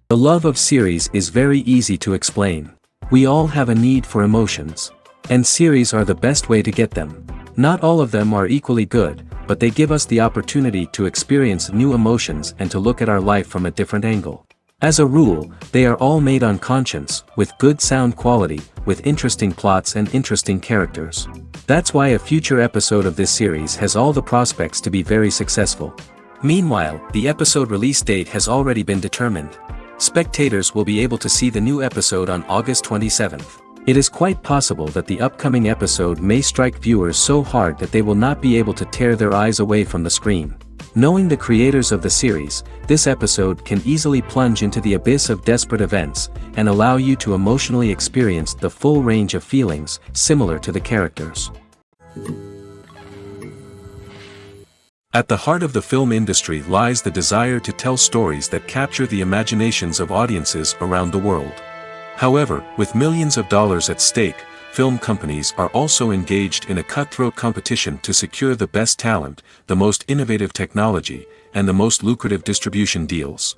The love of series is very easy to explain. We all have a need for emotions. And series are the best way to get them. Not all of them are equally good, but they give us the opportunity to experience new emotions and to look at our life from a different angle. As a rule, they are all made on conscience, with good sound quality, with interesting plots and interesting characters. That's why a future episode of this series has all the prospects to be very successful. Meanwhile, the episode release date has already been determined. Spectators will be able to see the new episode on August 27th. It is quite possible that the upcoming episode may strike viewers so hard that they will not be able to tear their eyes away from the screen. Knowing the creators of the series, this episode can easily plunge into the abyss of desperate events, and allow you to emotionally experience the full range of feelings, similar to the characters. At the heart of the film industry lies the desire to tell stories that capture the imaginations of audiences around the world. However, with millions of dollars at stake, film companies are also engaged in a cutthroat competition to secure the best talent, the most innovative technology, and the most lucrative distribution deals.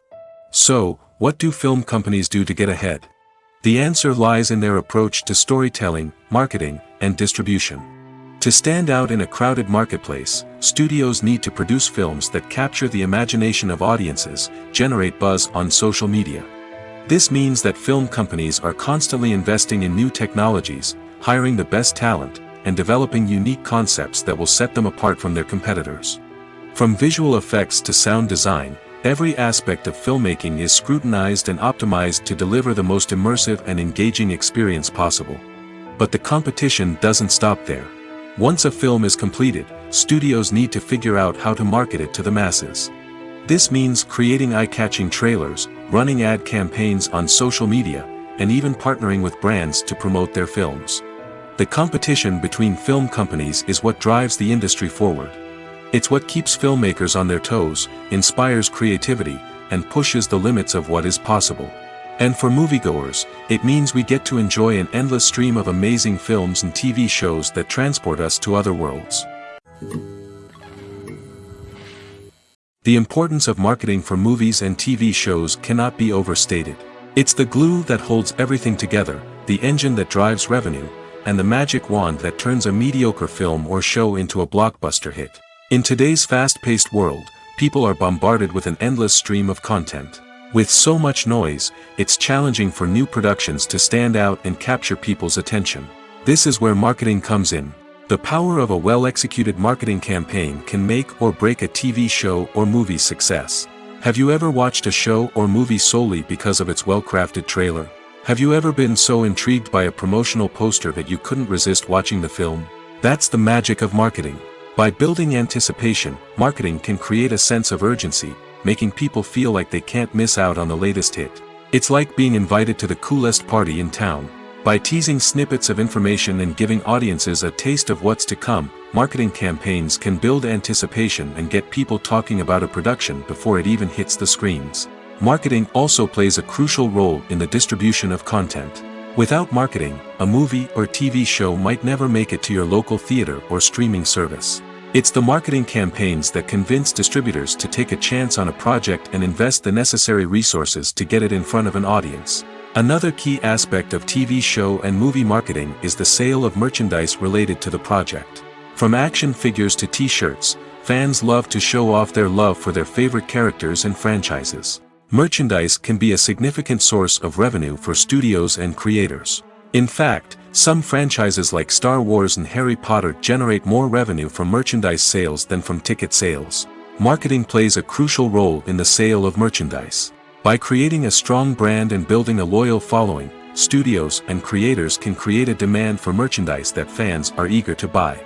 So, what do film companies do to get ahead? The answer lies in their approach to storytelling, marketing, and distribution. To stand out in a crowded marketplace, studios need to produce films that capture the imagination of audiences, generate buzz on social media. This means that film companies are constantly investing in new technologies, hiring the best talent, and developing unique concepts that will set them apart from their competitors. From visual effects to sound design, every aspect of filmmaking is scrutinized and optimized to deliver the most immersive and engaging experience possible. But the competition doesn't stop there. Once a film is completed, studios need to figure out how to market it to the masses. This means creating eye-catching trailers, running ad campaigns on social media, and even partnering with brands to promote their films. The competition between film companies is what drives the industry forward. It's what keeps filmmakers on their toes, inspires creativity, and pushes the limits of what is possible. And for moviegoers, it means we get to enjoy an endless stream of amazing films and TV shows that transport us to other worlds. The importance of marketing for movies and TV shows cannot be overstated. It's the glue that holds everything together, the engine that drives revenue, and the magic wand that turns a mediocre film or show into a blockbuster hit. In today's fast-paced world, people are bombarded with an endless stream of content. With so much noise, it's challenging for new productions to stand out and capture people's attention. This is where marketing comes in. The power of a well-executed marketing campaign can make or break a TV show or movie's success. Have you ever watched a show or movie solely because of its well-crafted trailer? Have you ever been so intrigued by a promotional poster that you couldn't resist watching the film? That's the magic of marketing. By building anticipation, marketing can create a sense of urgency, making people feel like they can't miss out on the latest hit. It's like being invited to the coolest party in town. By teasing snippets of information and giving audiences a taste of what's to come, marketing campaigns can build anticipation and get people talking about a production before it even hits the screens. Marketing also plays a crucial role in the distribution of content. Without marketing, a movie or TV show might never make it to your local theater or streaming service. It's the marketing campaigns that convince distributors to take a chance on a project and invest the necessary resources to get it in front of an audience. Another key aspect of TV show and movie marketing is the sale of merchandise related to the project. From action figures to t-shirts, fans love to show off their love for their favorite characters and franchises. Merchandise can be a significant source of revenue for studios and creators. In fact, some franchises like Star Wars and Harry Potter generate more revenue from merchandise sales than from ticket sales. Marketing plays a crucial role in the sale of merchandise. By creating a strong brand and building a loyal following, studios and creators can create a demand for merchandise that fans are eager to buy.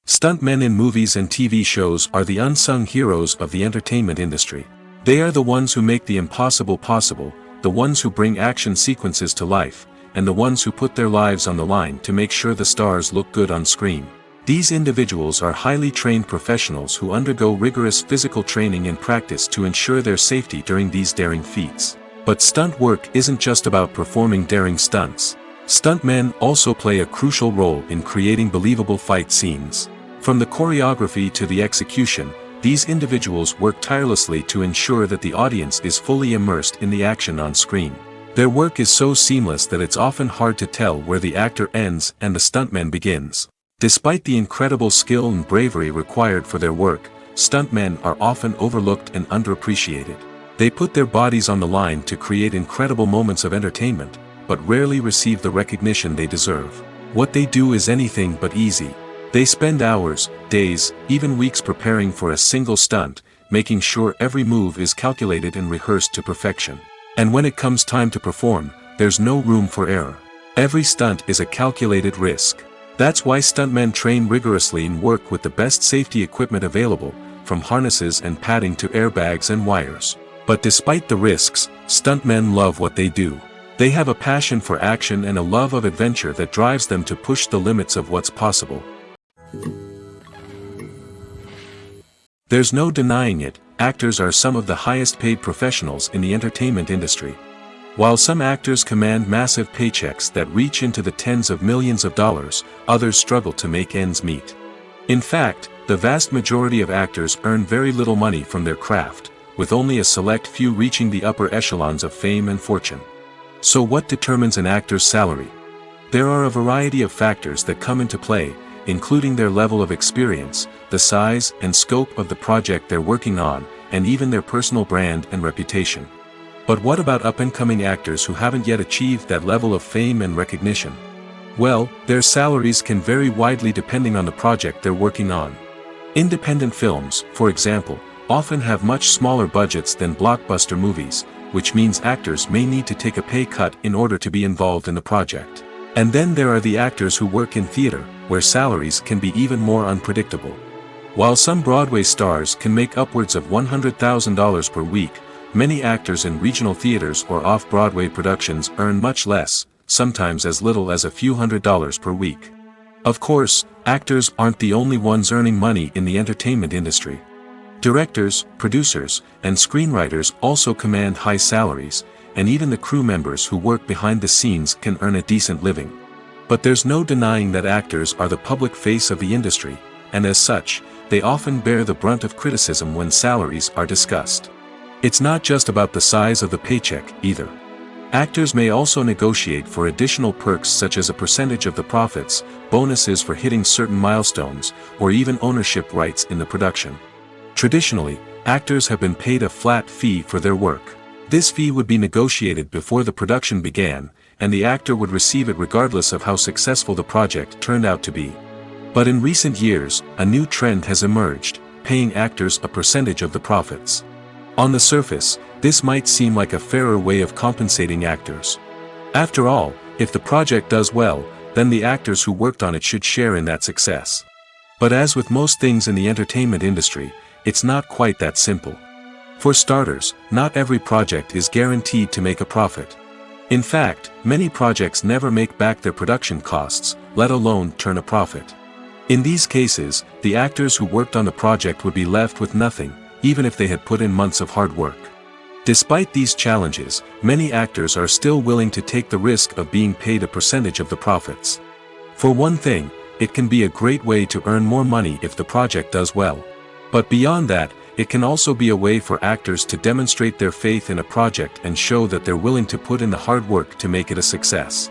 Stuntmen in movies and TV shows are the unsung heroes of the entertainment industry. They are the ones who make the impossible possible, the ones who bring action sequences to life, and the ones who put their lives on the line to make sure the stars look good on screen. These individuals are highly trained professionals who undergo rigorous physical training and practice to ensure their safety during these daring feats. But stunt work isn't just about performing daring stunts. Stuntmen also play a crucial role in creating believable fight scenes. From the choreography to the execution, These individuals work tirelessly to ensure that the audience is fully immersed in the action on screen. Their work is so seamless that it's often hard to tell where the actor ends and the stuntman begins. Despite the incredible skill and bravery required for their work, stuntmen are often overlooked and underappreciated. They put their bodies on the line to create incredible moments of entertainment, but rarely receive the recognition they deserve. What they do is anything but easy. They spend hours, days, even weeks preparing for a single stunt, making sure every move is calculated and rehearsed to perfection. And when it comes time to perform, there's no room for error. Every stunt is a calculated risk. That's why stuntmen train rigorously and work with the best safety equipment available, from harnesses and padding to airbags and wires. But despite the risks, stuntmen love what they do. They have a passion for action and a love of adventure that drives them to push the limits of what's possible. There's no denying it, actors are some of the highest paid professionals in the entertainment industry. While some actors command massive paychecks that reach into the tens of millions of dollars, others struggle to make ends meet. In fact, the vast majority of actors earn very little money from their craft, with only a select few reaching the upper echelons of fame and fortune. So what determines an actor's salary? There are a variety of factors that come into play, including their level of experience, the size and scope of the project they're working on, and even their personal brand and reputation. But what about up-and-coming actors who haven't yet achieved that level of fame and recognition? Well, their salaries can vary widely depending on the project they're working on. Independent films, for example, often have much smaller budgets than blockbuster movies, which means actors may need to take a pay cut in order to be involved in the project. And then there are the actors who work in theater, where salaries can be even more unpredictable. While some Broadway stars can make upwards of $100,000 per week, many actors in regional theaters or off-Broadway productions earn much less, sometimes as little as a few $100s per week. Of course, actors aren't the only ones earning money in the entertainment industry. Directors, producers, and screenwriters also command high salaries, and even the crew members who work behind the scenes can earn a decent living. But there's no denying that actors are the public face of the industry, and as such, they often bear the brunt of criticism when salaries are discussed. It's not just about the size of the paycheck, either. Actors may also negotiate for additional perks such as a percentage of the profits, bonuses for hitting certain milestones, or even ownership rights in the production. Traditionally, actors have been paid a flat fee for their work. This fee would be negotiated before the production began, and the actor would receive it regardless of how successful the project turned out to be. But in recent years, a new trend has emerged, paying actors a percentage of the profits. On the surface, this might seem like a fairer way of compensating actors. After all, if the project does well, then the actors who worked on it should share in that success. But as with most things in the entertainment industry, it's not quite that simple. For starters, not every project is guaranteed to make a profit. In fact, many projects never make back their production costs, let alone turn a profit. In these cases, the actors who worked on the project would be left with nothing, even if they had put in months of hard work. Despite these challenges, many actors are still willing to take the risk of being paid a percentage of the profits. For one thing, it can be a great way to earn more money if the project does well. But beyond that, it can also be a way for actors to demonstrate their faith in a project and show that they're willing to put in the hard work to make it a success.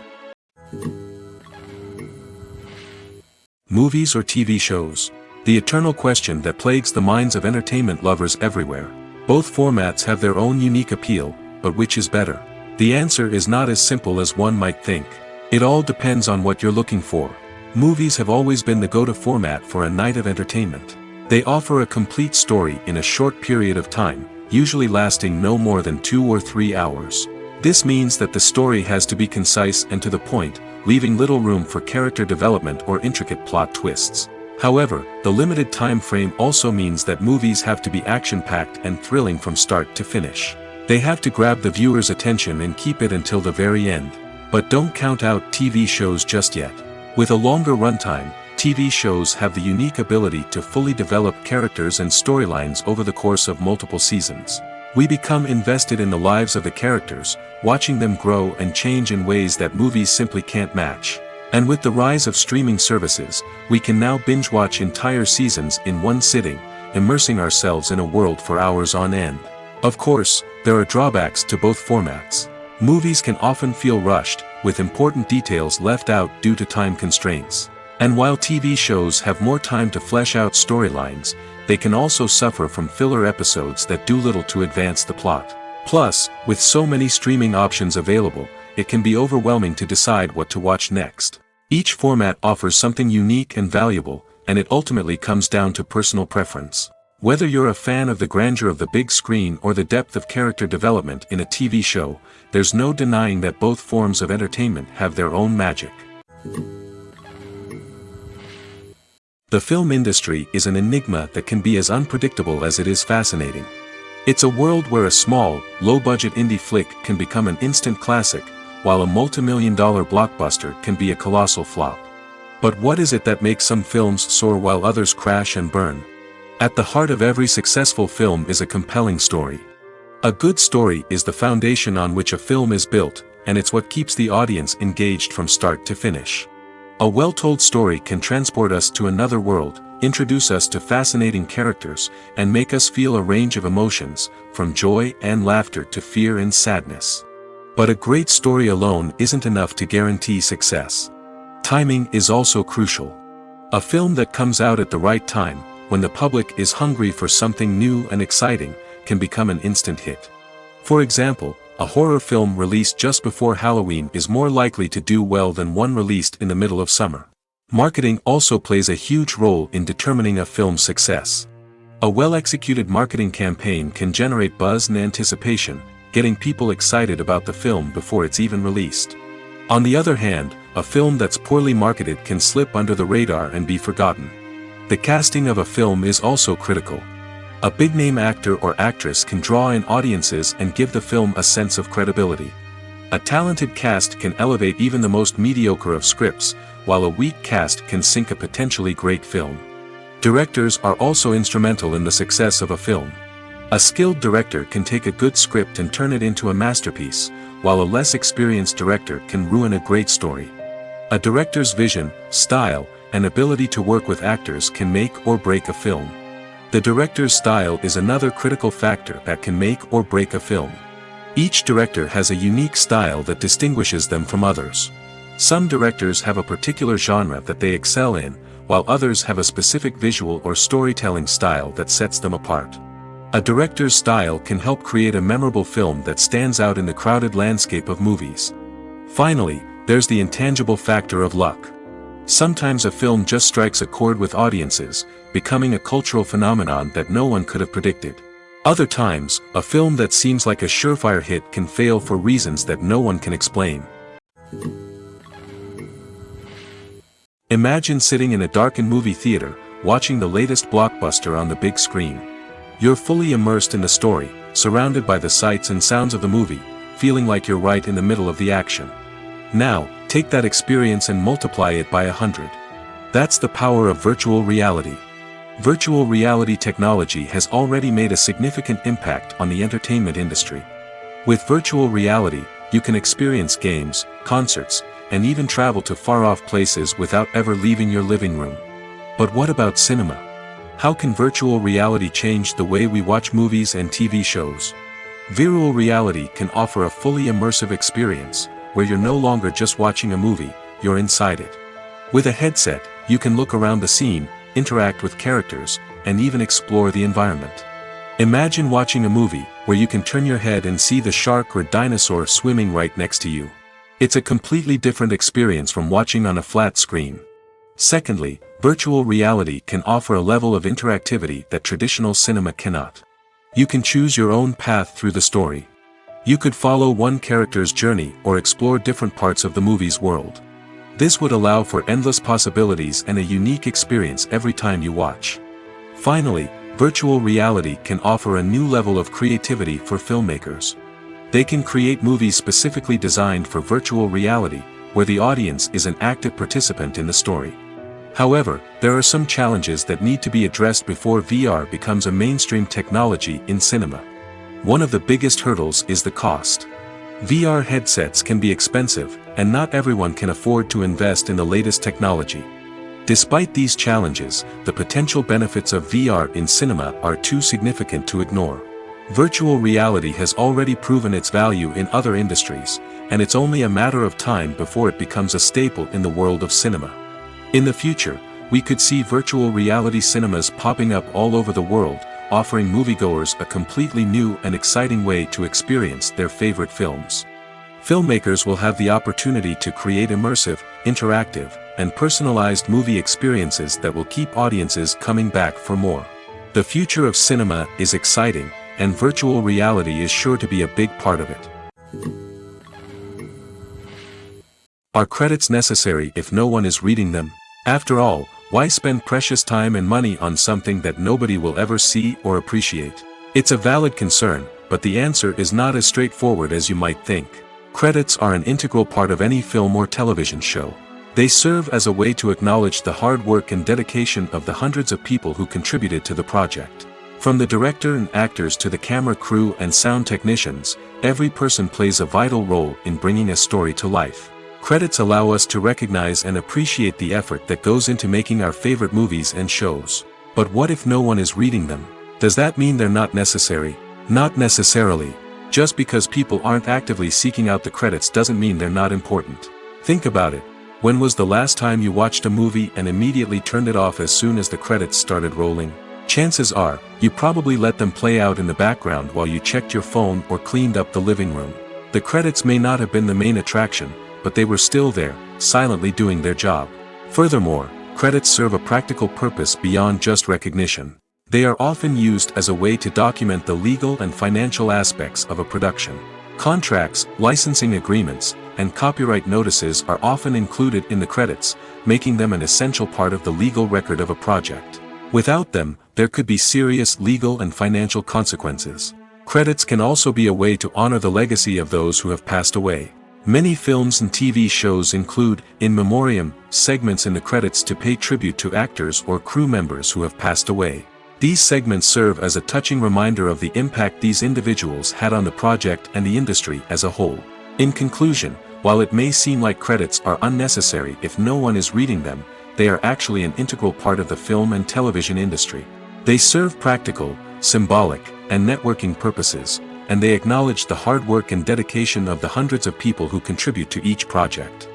Movies or TV shows? The eternal question that plagues the minds of entertainment lovers everywhere. Both formats have their own unique appeal, but which is better? The answer is not as simple as one might think. It all depends on what you're looking for. Movies have always been the go-to format for a night of entertainment. They offer a complete story in a short period of time, usually lasting no more than 2 or 3 hours. This means that the story has to be concise and to the point, leaving little room for character development or intricate plot twists. However, the limited time frame also means that movies have to be action-packed and thrilling from start to finish. They have to grab the viewer's attention and keep it until the very end. But don't count out TV shows just yet. With a longer runtime, TV shows have the unique ability to fully develop characters and storylines over the course of multiple seasons. We become invested in the lives of the characters, watching them grow and change in ways that movies simply can't match. And with the rise of streaming services, we can now binge-watch entire seasons in one sitting, immersing ourselves in a world for hours on end. Of course, there are drawbacks to both formats. Movies can often feel rushed, with important details left out due to time constraints. And while TV shows have more time to flesh out storylines, they can also suffer from filler episodes that do little to advance the plot. Plus, with so many streaming options available, it can be overwhelming to decide what to watch next. Each format offers something unique and valuable, and it ultimately comes down to personal preference. Whether you're a fan of the grandeur of the big screen or the depth of character development in a TV show, there's no denying that both forms of entertainment have their own magic. The film industry is an enigma that can be as unpredictable as it is fascinating. It's a world where a small, low-budget indie flick can become an instant classic, while a multi-million-dollar blockbuster can be a colossal flop. But what is it that makes some films soar while others crash and burn? At the heart of every successful film is a compelling story. A good story is the foundation on which a film is built, and it's what keeps the audience engaged from start to finish. A well-told story can transport us to another world, introduce us to fascinating characters, and make us feel a range of emotions, from joy and laughter to fear and sadness. But a great story alone isn't enough to guarantee success. Timing is also crucial. A film that comes out at the right time, when the public is hungry for something new and exciting, can become an instant hit. For example, a horror film released just before Halloween is more likely to do well than one released in the middle of summer. Marketing also plays a huge role in determining a film's success. A well-executed marketing campaign can generate buzz and anticipation, getting people excited about the film before it's even released. On the other hand, a film that's poorly marketed can slip under the radar and be forgotten. The casting of a film is also critical. A big-name actor or actress can draw in audiences and give the film a sense of credibility. A talented cast can elevate even the most mediocre of scripts, while a weak cast can sink a potentially great film. Directors are also instrumental in the success of a film. A skilled director can take a good script and turn it into a masterpiece, while a less experienced director can ruin a great story. A director's vision, style, and ability to work with actors can make or break a film. The director's style is another critical factor that can make or break a film. Each director has a unique style that distinguishes them from others. Some directors have a particular genre that they excel in, while others have a specific visual or storytelling style that sets them apart. A director's style can help create a memorable film that stands out in the crowded landscape of movies. Finally, there's the intangible factor of luck. Sometimes a film just strikes a chord with audiences, becoming a cultural phenomenon that no one could have predicted. Other times, a film that seems like a surefire hit can fail for reasons that no one can explain. Imagine sitting in a darkened movie theater, watching the latest blockbuster on the big screen. You're fully immersed in the story, surrounded by the sights and sounds of the movie, feeling like you're right in the middle of the action. Now, take that experience and multiply it by 100. That's the power of virtual reality. Virtual reality technology has already made a significant impact on the entertainment industry. With virtual reality, you can experience games, concerts, and even travel to far-off places without ever leaving your living room. But what about cinema? How can virtual reality change the way we watch movies and TV shows? Virtual reality can offer a fully immersive experience, where you're no longer just watching a movie, you're inside it. With a headset, you can look around the scene, interact with characters, and even explore the environment. Imagine watching a movie where you can turn your head and see the shark or dinosaur swimming right next to you. It's a completely different experience from watching on a flat screen. Secondly, virtual reality can offer a level of interactivity that traditional cinema cannot. You can choose your own path through the story. You could follow one character's journey or explore different parts of the movie's world. This would allow for endless possibilities and a unique experience every time you watch. Finally, virtual reality can offer a new level of creativity for filmmakers. They can create movies specifically designed for virtual reality, where the audience is an active participant in the story. However, there are some challenges that need to be addressed before VR becomes a mainstream technology in cinema. One of the biggest hurdles is the cost. VR headsets can be expensive, and not everyone can afford to invest in the latest technology. Despite these challenges, the potential benefits of VR in cinema are too significant to ignore. Virtual reality has already proven its value in other industries, and it's only a matter of time before it becomes a staple in the world of cinema. In the future, we could see virtual reality cinemas popping up all over the world, offering moviegoers a completely new and exciting way to experience their favorite films. Filmmakers will have the opportunity to create immersive, interactive, and personalized movie experiences that will keep audiences coming back for more. The future of cinema is exciting, and virtual reality is sure to be a big part of it. Are credits necessary if no one is reading them? After all, why spend precious time and money on something that nobody will ever see or appreciate? It's a valid concern, but the answer is not as straightforward as you might think. Credits are an integral part of any film or television show. They serve as a way to acknowledge the hard work and dedication of the hundreds of people who contributed to the project. From the director and actors to the camera crew and sound technicians, every person plays a vital role in bringing a story to life. Credits allow us to recognize and appreciate the effort that goes into making our favorite movies and shows. But what if no one is reading them? Does that mean they're not necessary? Not necessarily. Just because people aren't actively seeking out the credits doesn't mean they're not important. Think about it. When was the last time you watched a movie and immediately turned it off as soon as the credits started rolling? Chances are, you probably let them play out in the background while you checked your phone or cleaned up the living room. The credits may not have been the main attraction, but they were still there, silently doing their job. Furthermore, credits serve a practical purpose beyond just recognition. They are often used as a way to document the legal and financial aspects of a production. Contracts, licensing agreements, and copyright notices are often included in the credits, making them an essential part of the legal record of a project. Without them, there could be serious legal and financial consequences. Credits can also be a way to honor the legacy of those who have passed away. Many films and TV shows include, in memoriam, segments in the credits to pay tribute to actors or crew members who have passed away. These segments serve as a touching reminder of the impact these individuals had on the project and the industry as a whole. In conclusion, while it may seem like credits are unnecessary if no one is reading them, they are actually an integral part of the film and television industry. They serve practical, symbolic, and networking purposes, and they acknowledge the hard work and dedication of the hundreds of people who contribute to each project.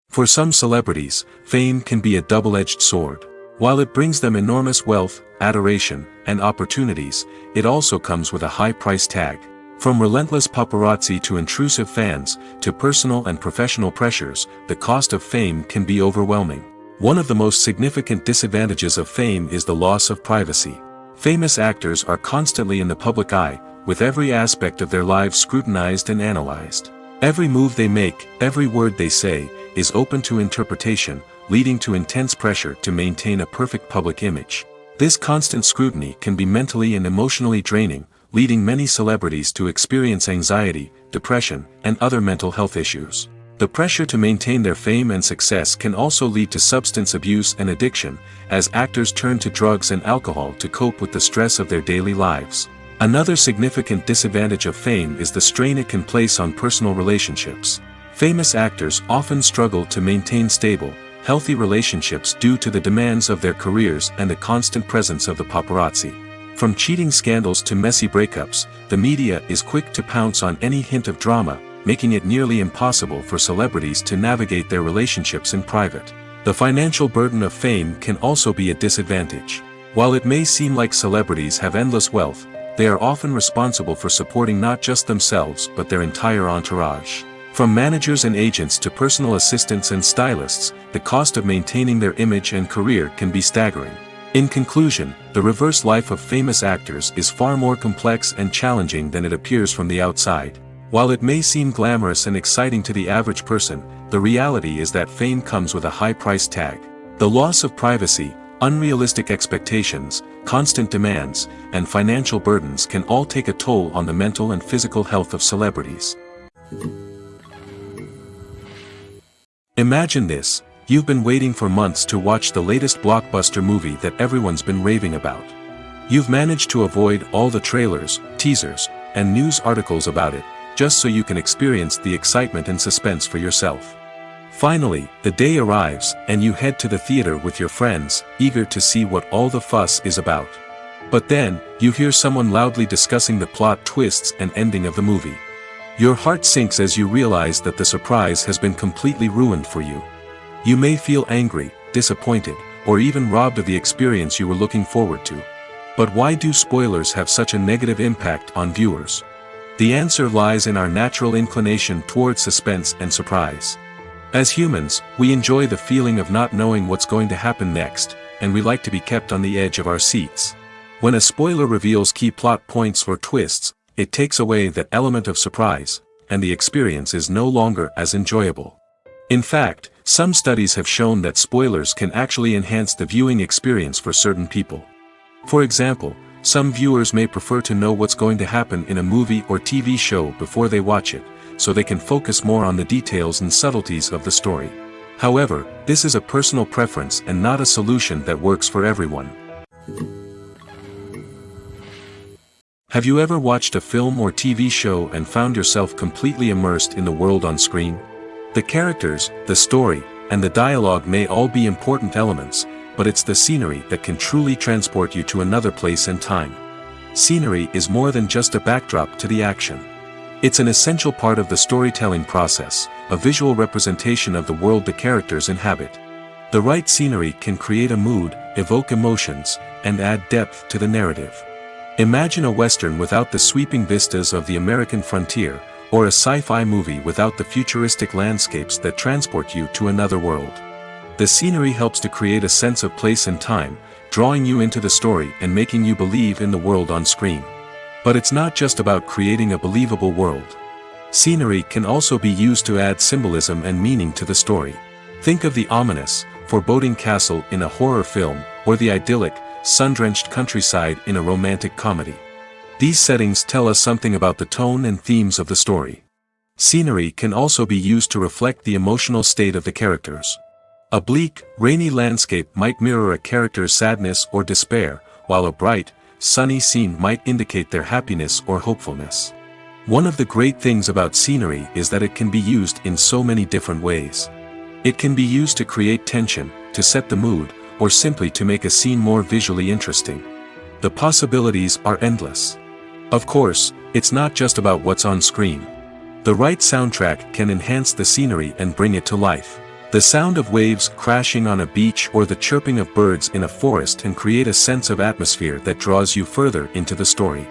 For some celebrities, fame can be a double-edged sword. While it brings them enormous wealth, adoration, and opportunities, it also comes with a high price tag. From relentless paparazzi to intrusive fans, to personal and professional pressures, the cost of fame can be overwhelming. One of the most significant disadvantages of fame is the loss of privacy. Famous actors are constantly in the public eye, with every aspect of their lives scrutinized and analyzed. Every move they make, every word they say, is open to interpretation, leading to intense pressure to maintain a perfect public image. This constant scrutiny can be mentally and emotionally draining, leading many celebrities to experience anxiety, depression, and other mental health issues. The pressure to maintain their fame and success can also lead to substance abuse and addiction, as actors turn to drugs and alcohol to cope with the stress of their daily lives. Another significant disadvantage of fame is the strain it can place on personal relationships. Famous actors often struggle to maintain stable, healthy relationships due to the demands of their careers and the constant presence of the paparazzi. From cheating scandals to messy breakups, the media is quick to pounce on any hint of drama, making it nearly impossible for celebrities to navigate their relationships in private. The financial burden of fame can also be a disadvantage. While it may seem like celebrities have endless wealth, they are often responsible for supporting not just themselves but their entire entourage. From managers and agents to personal assistants and stylists, the cost of maintaining their image and career can be staggering. In conclusion, the reverse life of famous actors is far more complex and challenging than it appears from the outside. While it may seem glamorous and exciting to the average person, the reality is that fame comes with a high price tag. The loss of privacy, unrealistic expectations, constant demands, and financial burdens can all take a toll on the mental and physical health of celebrities. Imagine this: you've been waiting for months to watch the latest blockbuster movie that everyone's been raving about. You've managed to avoid all the trailers, teasers, and news articles about it, just so you can experience the excitement and suspense for yourself. Finally, the day arrives, and you head to the theater with your friends, eager to see what all the fuss is about. But then, you hear someone loudly discussing the plot twists and ending of the movie. Your heart sinks as you realize that the surprise has been completely ruined for you. You may feel angry, disappointed, or even robbed of the experience you were looking forward to. But why do spoilers have such a negative impact on viewers? The answer lies in our natural inclination towards suspense and surprise. As humans, we enjoy the feeling of not knowing what's going to happen next, and we like to be kept on the edge of our seats. When a spoiler reveals key plot points or twists, it takes away that element of surprise, and the experience is no longer as enjoyable. In fact, some studies have shown that spoilers can actually enhance the viewing experience for certain people. For example, some viewers may prefer to know what's going to happen in a movie or TV show before they watch it, so they can focus more on the details and subtleties of the story. However, this is a personal preference and not a solution that works for everyone. Have you ever watched a film or TV show and found yourself completely immersed in the world on screen? The characters, the story, and the dialogue may all be important elements, but it's the scenery that can truly transport you to another place and time. Scenery is more than just a backdrop to the action. It's an essential part of the storytelling process, a visual representation of the world the characters inhabit. The right scenery can create a mood, evoke emotions, and add depth to the narrative. Imagine a Western without the sweeping vistas of the American frontier, or a sci-fi movie without the futuristic landscapes that transport you to another world. The scenery helps to create a sense of place and time, drawing you into the story and making you believe in the world on screen. But it's not just about creating a believable world. Scenery can also be used to add symbolism and meaning to the story. Think of the ominous, foreboding castle in a horror film, or the idyllic, sun-drenched countryside in a romantic comedy. These settings tell us something about the tone and themes of the story. Scenery can also be used to reflect the emotional state of the characters. A bleak, rainy landscape might mirror a character's sadness or despair, while a bright, sunny scene might indicate their happiness or hopefulness. One of the great things about scenery is that it can be used in so many different ways. It can be used to create tension, to set the mood, or simply to make a scene more visually interesting. The possibilities are endless. Of course, it's not just about what's on screen. The right soundtrack can enhance the scenery and bring it to life. The sound of waves crashing on a beach or the chirping of birds in a forest can create a sense of atmosphere that draws you further into the story.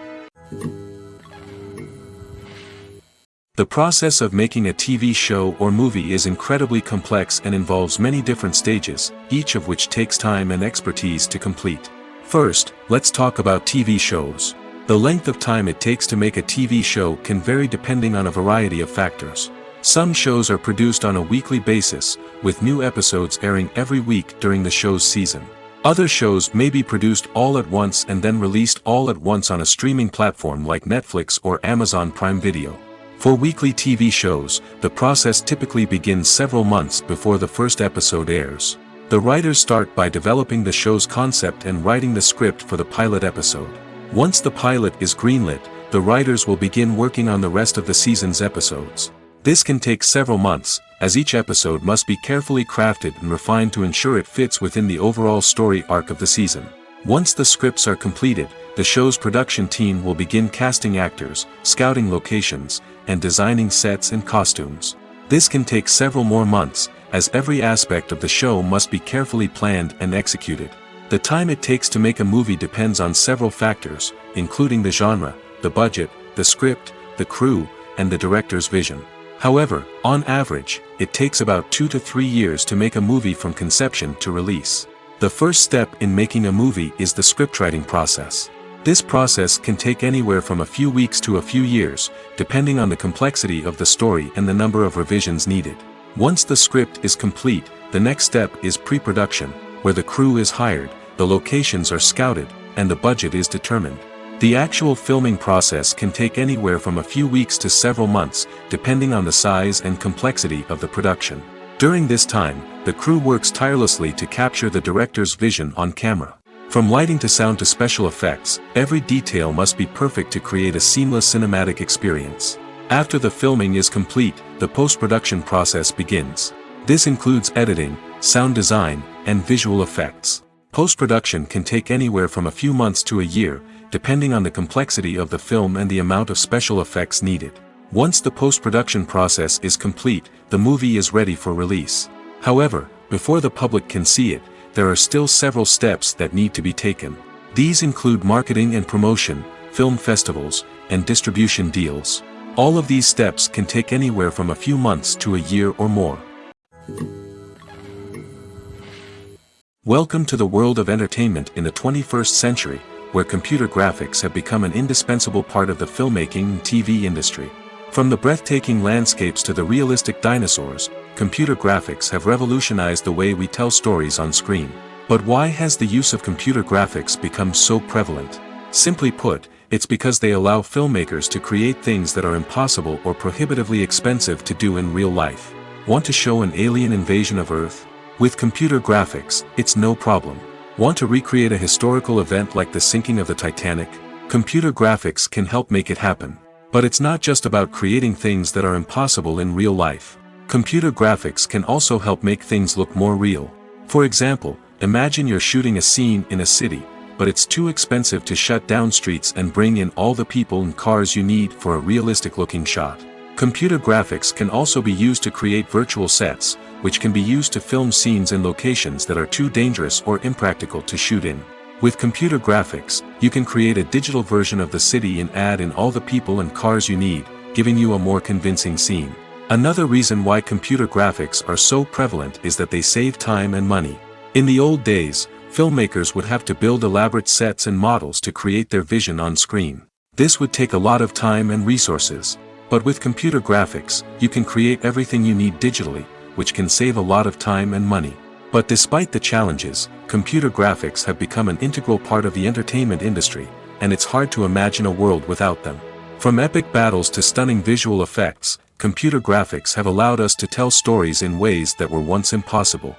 The process of making a TV show or movie is incredibly complex and involves many different stages, each of which takes time and expertise to complete. First, let's talk about TV shows. The length of time it takes to make a TV show can vary depending on a variety of factors. Some shows are produced on a weekly basis, with new episodes airing every week during the show's season. Other shows may be produced all at once and then released all at once on a streaming platform like Netflix or Amazon Prime Video. For weekly TV shows, the process typically begins several months before the first episode airs. The writers start by developing the show's concept and writing the script for the pilot episode. Once the pilot is greenlit, the writers will begin working on the rest of the season's episodes. This can take several months, as each episode must be carefully crafted and refined to ensure it fits within the overall story arc of the season. Once the scripts are completed, the show's production team will begin casting actors, scouting locations, and designing sets and costumes. This can take several more months, as every aspect of the show must be carefully planned and executed. The time it takes to make a movie depends on several factors, including the genre, the budget, the script, the crew, and the director's vision. However, on average, it takes about 2 to 3 years to make a movie from conception to release. The first step in making a movie is the scriptwriting process. This process can take anywhere from a few weeks to a few years, depending on the complexity of the story and the number of revisions needed. Once the script is complete, the next step is pre-production, where the crew is hired, the locations are scouted, and the budget is determined. The actual filming process can take anywhere from a few weeks to several months, depending on the size and complexity of the production. During this time, the crew works tirelessly to capture the director's vision on camera. From lighting to sound to special effects, every detail must be perfect to create a seamless cinematic experience. After the filming is complete, the post-production process begins. This includes editing, sound design, and visual effects. Post-production can take anywhere from a few months to a year, depending on the complexity of the film and the amount of special effects needed. Once the post-production process is complete, the movie is ready for release. However, before the public can see it, there are still several steps that need to be taken. These include marketing and promotion, film festivals, and distribution deals. All of these steps can take anywhere from a few months to a year or more. Welcome to the world of entertainment in the 21st century, where computer graphics have become an indispensable part of the filmmaking and TV industry. From the breathtaking landscapes to the realistic dinosaurs, computer graphics have revolutionized the way we tell stories on screen. But why has the use of computer graphics become so prevalent? Simply put, it's because they allow filmmakers to create things that are impossible or prohibitively expensive to do in real life. Want to show an alien invasion of Earth? With computer graphics, it's no problem. Want to recreate a historical event like the sinking of the Titanic? Computer graphics can help make it happen. But it's not just about creating things that are impossible in real life. Computer graphics can also help make things look more real. For example, imagine you're shooting a scene in a city, but it's too expensive to shut down streets and bring in all the people and cars you need for a realistic-looking shot. Computer graphics can also be used to create virtual sets, which can be used to film scenes in locations that are too dangerous or impractical to shoot in. With computer graphics, you can create a digital version of the city and add in all the people and cars you need, giving you a more convincing scene. Another reason why computer graphics are so prevalent is that they save time and money. In the old days, filmmakers would have to build elaborate sets and models to create their vision on screen. This would take a lot of time and resources. But with computer graphics, you can create everything you need digitally, which can save a lot of time and money. But despite the challenges, computer graphics have become an integral part of the entertainment industry, and it's hard to imagine a world without them. From epic battles to stunning visual effects, computer graphics have allowed us to tell stories in ways that were once impossible.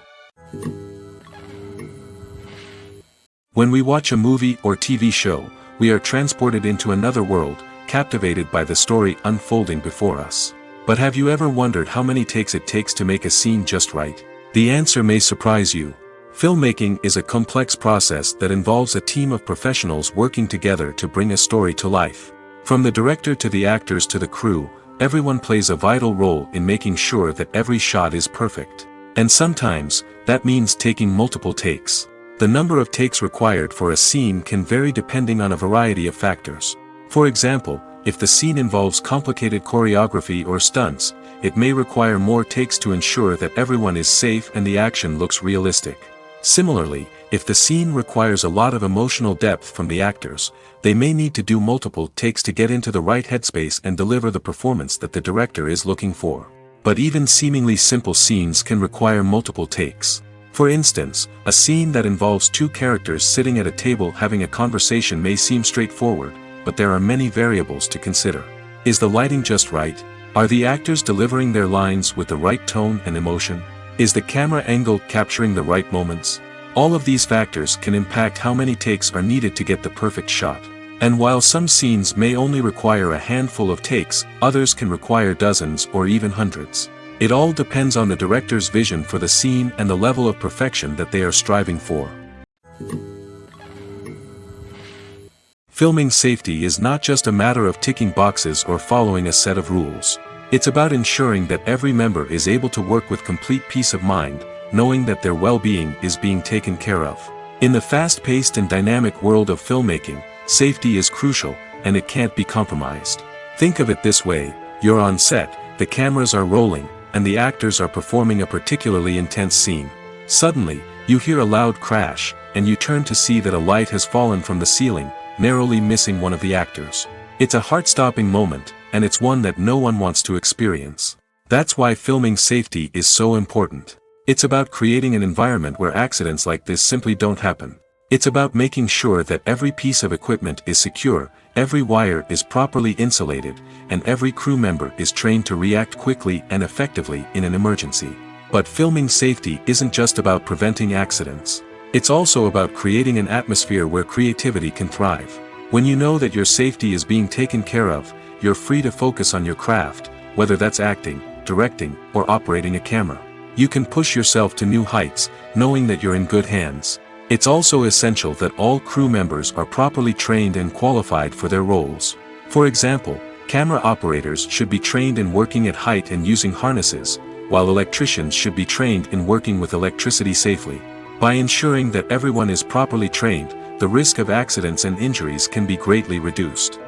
When we watch a movie or TV show, we are transported into another world, captivated by the story unfolding before us. But have you ever wondered how many takes it takes to make a scene just right? The answer may surprise you. Filmmaking is a complex process that involves a team of professionals working together to bring a story to life. From the director to the actors to the crew, everyone plays a vital role in making sure that every shot is perfect. And sometimes, that means taking multiple takes. The number of takes required for a scene can vary depending on a variety of factors. For example, if the scene involves complicated choreography or stunts, it may require more takes to ensure that everyone is safe and the action looks realistic. Similarly, if the scene requires a lot of emotional depth from the actors, they may need to do multiple takes to get into the right headspace and deliver the performance that the director is looking for. But even seemingly simple scenes can require multiple takes. For instance, a scene that involves two characters sitting at a table having a conversation may seem straightforward, but there are many variables to consider. Is the lighting just right? Are the actors delivering their lines with the right tone and emotion? Is the camera angle capturing the right moments? All of these factors can impact how many takes are needed to get the perfect shot. And while some scenes may only require a handful of takes, others can require dozens or even hundreds. It all depends on the director's vision for the scene and the level of perfection that they are striving for. Filming safety is not just a matter of ticking boxes or following a set of rules. It's about ensuring that every member is able to work with complete peace of mind, knowing that their well-being is being taken care of. In the fast-paced and dynamic world of filmmaking, safety is crucial, and it can't be compromised. Think of it this way: you're on set, the cameras are rolling, and the actors are performing a particularly intense scene. Suddenly, you hear a loud crash, and you turn to see that a light has fallen from the ceiling, narrowly missing one of the actors. It's a heart-stopping moment, and it's one that no one wants to experience. That's why filming safety is so important. It's about creating an environment where accidents like this simply don't happen. It's about making sure that every piece of equipment is secure, every wire is properly insulated, and every crew member is trained to react quickly and effectively in an emergency. But filming safety isn't just about preventing accidents. It's also about creating an atmosphere where creativity can thrive. When you know that your safety is being taken care of, you're free to focus on your craft, whether that's acting, directing, or operating a camera. You can push yourself to new heights, knowing that you're in good hands. It's also essential that all crew members are properly trained and qualified for their roles. For example, camera operators should be trained in working at height and using harnesses, while electricians should be trained in working with electricity safely. By ensuring that everyone is properly trained, the risk of accidents and injuries can be greatly reduced.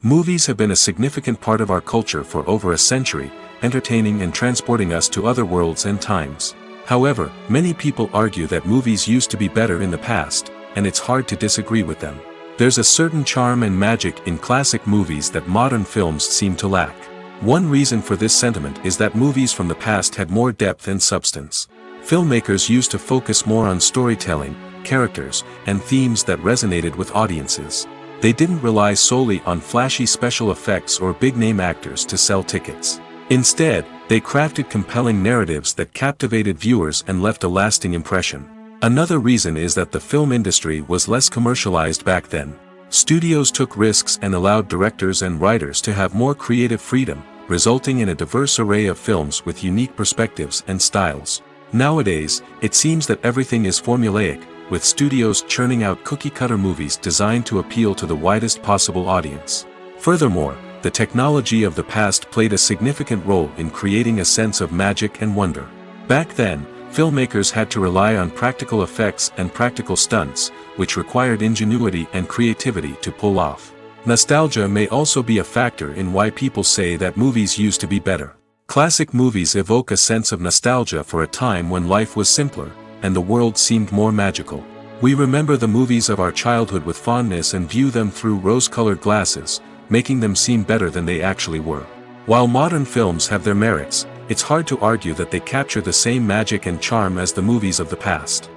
Movies have been a significant part of our culture for over a century, entertaining and transporting us to other worlds and times. However, many people argue that movies used to be better in the past, and it's hard to disagree with them. There's a certain charm and magic in classic movies that modern films seem to lack. One reason for this sentiment is that movies from the past had more depth and substance. Filmmakers used to focus more on storytelling, characters, and themes that resonated with audiences. They didn't rely solely on flashy special effects or big-name actors to sell tickets. Instead, they crafted compelling narratives that captivated viewers and left a lasting impression. Another reason is that the film industry was less commercialized back then. Studios took risks and allowed directors and writers to have more creative freedom, resulting in a diverse array of films with unique perspectives and styles. Nowadays, it seems that everything is formulaic, with studios churning out cookie-cutter movies designed to appeal to the widest possible audience. Furthermore, the technology of the past played a significant role in creating a sense of magic and wonder. Back then, filmmakers had to rely on practical effects and practical stunts, which required ingenuity and creativity to pull off. Nostalgia may also be a factor in why people say that movies used to be better. Classic movies evoke a sense of nostalgia for a time when life was simpler, and the world seemed more magical. We remember the movies of our childhood with fondness and view them through rose-colored glasses, making them seem better than they actually were. While modern films have their merits, it's hard to argue that they capture the same magic and charm as the movies of the past.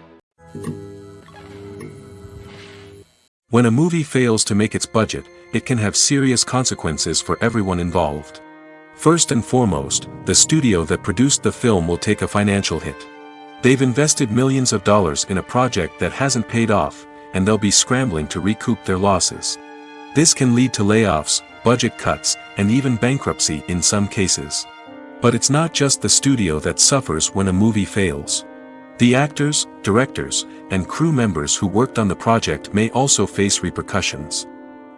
When a movie fails to make its budget, it can have serious consequences for everyone involved. First and foremost, the studio that produced the film will take a financial hit. They've invested millions of dollars in a project that hasn't paid off, and they'll be scrambling to recoup their losses. This can lead to layoffs, budget cuts, and even bankruptcy in some cases. But it's not just the studio that suffers when a movie fails. The actors, directors, and crew members who worked on the project may also face repercussions.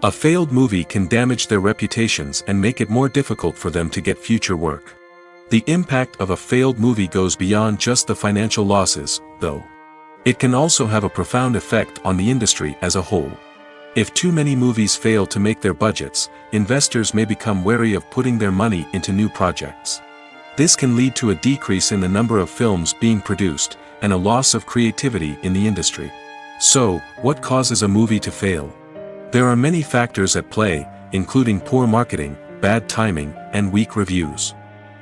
A failed movie can damage their reputations and make it more difficult for them to get future work. The impact of a failed movie goes beyond just the financial losses, though. It can also have a profound effect on the industry as a whole. If too many movies fail to make their budgets, investors may become wary of putting their money into new projects. This can lead to a decrease in the number of films being produced, and a loss of creativity in the industry. So, what causes a movie to fail? There are many factors at play, including poor marketing, bad timing, and weak reviews.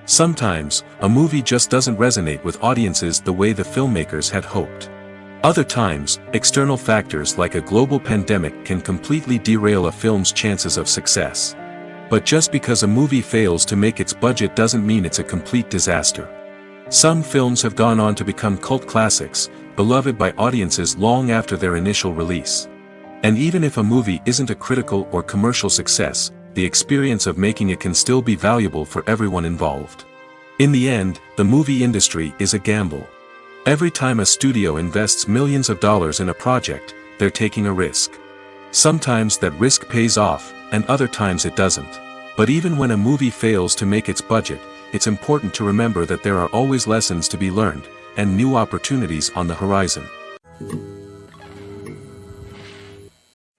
Sometimes, a movie just doesn't resonate with audiences the way the filmmakers had hoped. Other times, external factors like a global pandemic can completely derail a film's chances of success. But just because a movie fails to make its budget doesn't mean it's a complete disaster. Some films have gone on to become cult classics, beloved by audiences long after their initial release. And even if a movie isn't a critical or commercial success, the experience of making it can still be valuable for everyone involved. In the end, the movie industry is a gamble. Every time a studio invests millions of dollars in a project, they're taking a risk. Sometimes that risk pays off, and other times it doesn't. But even when a movie fails to make its budget, it's important to remember that there are always lessons to be learned, and new opportunities on the horizon.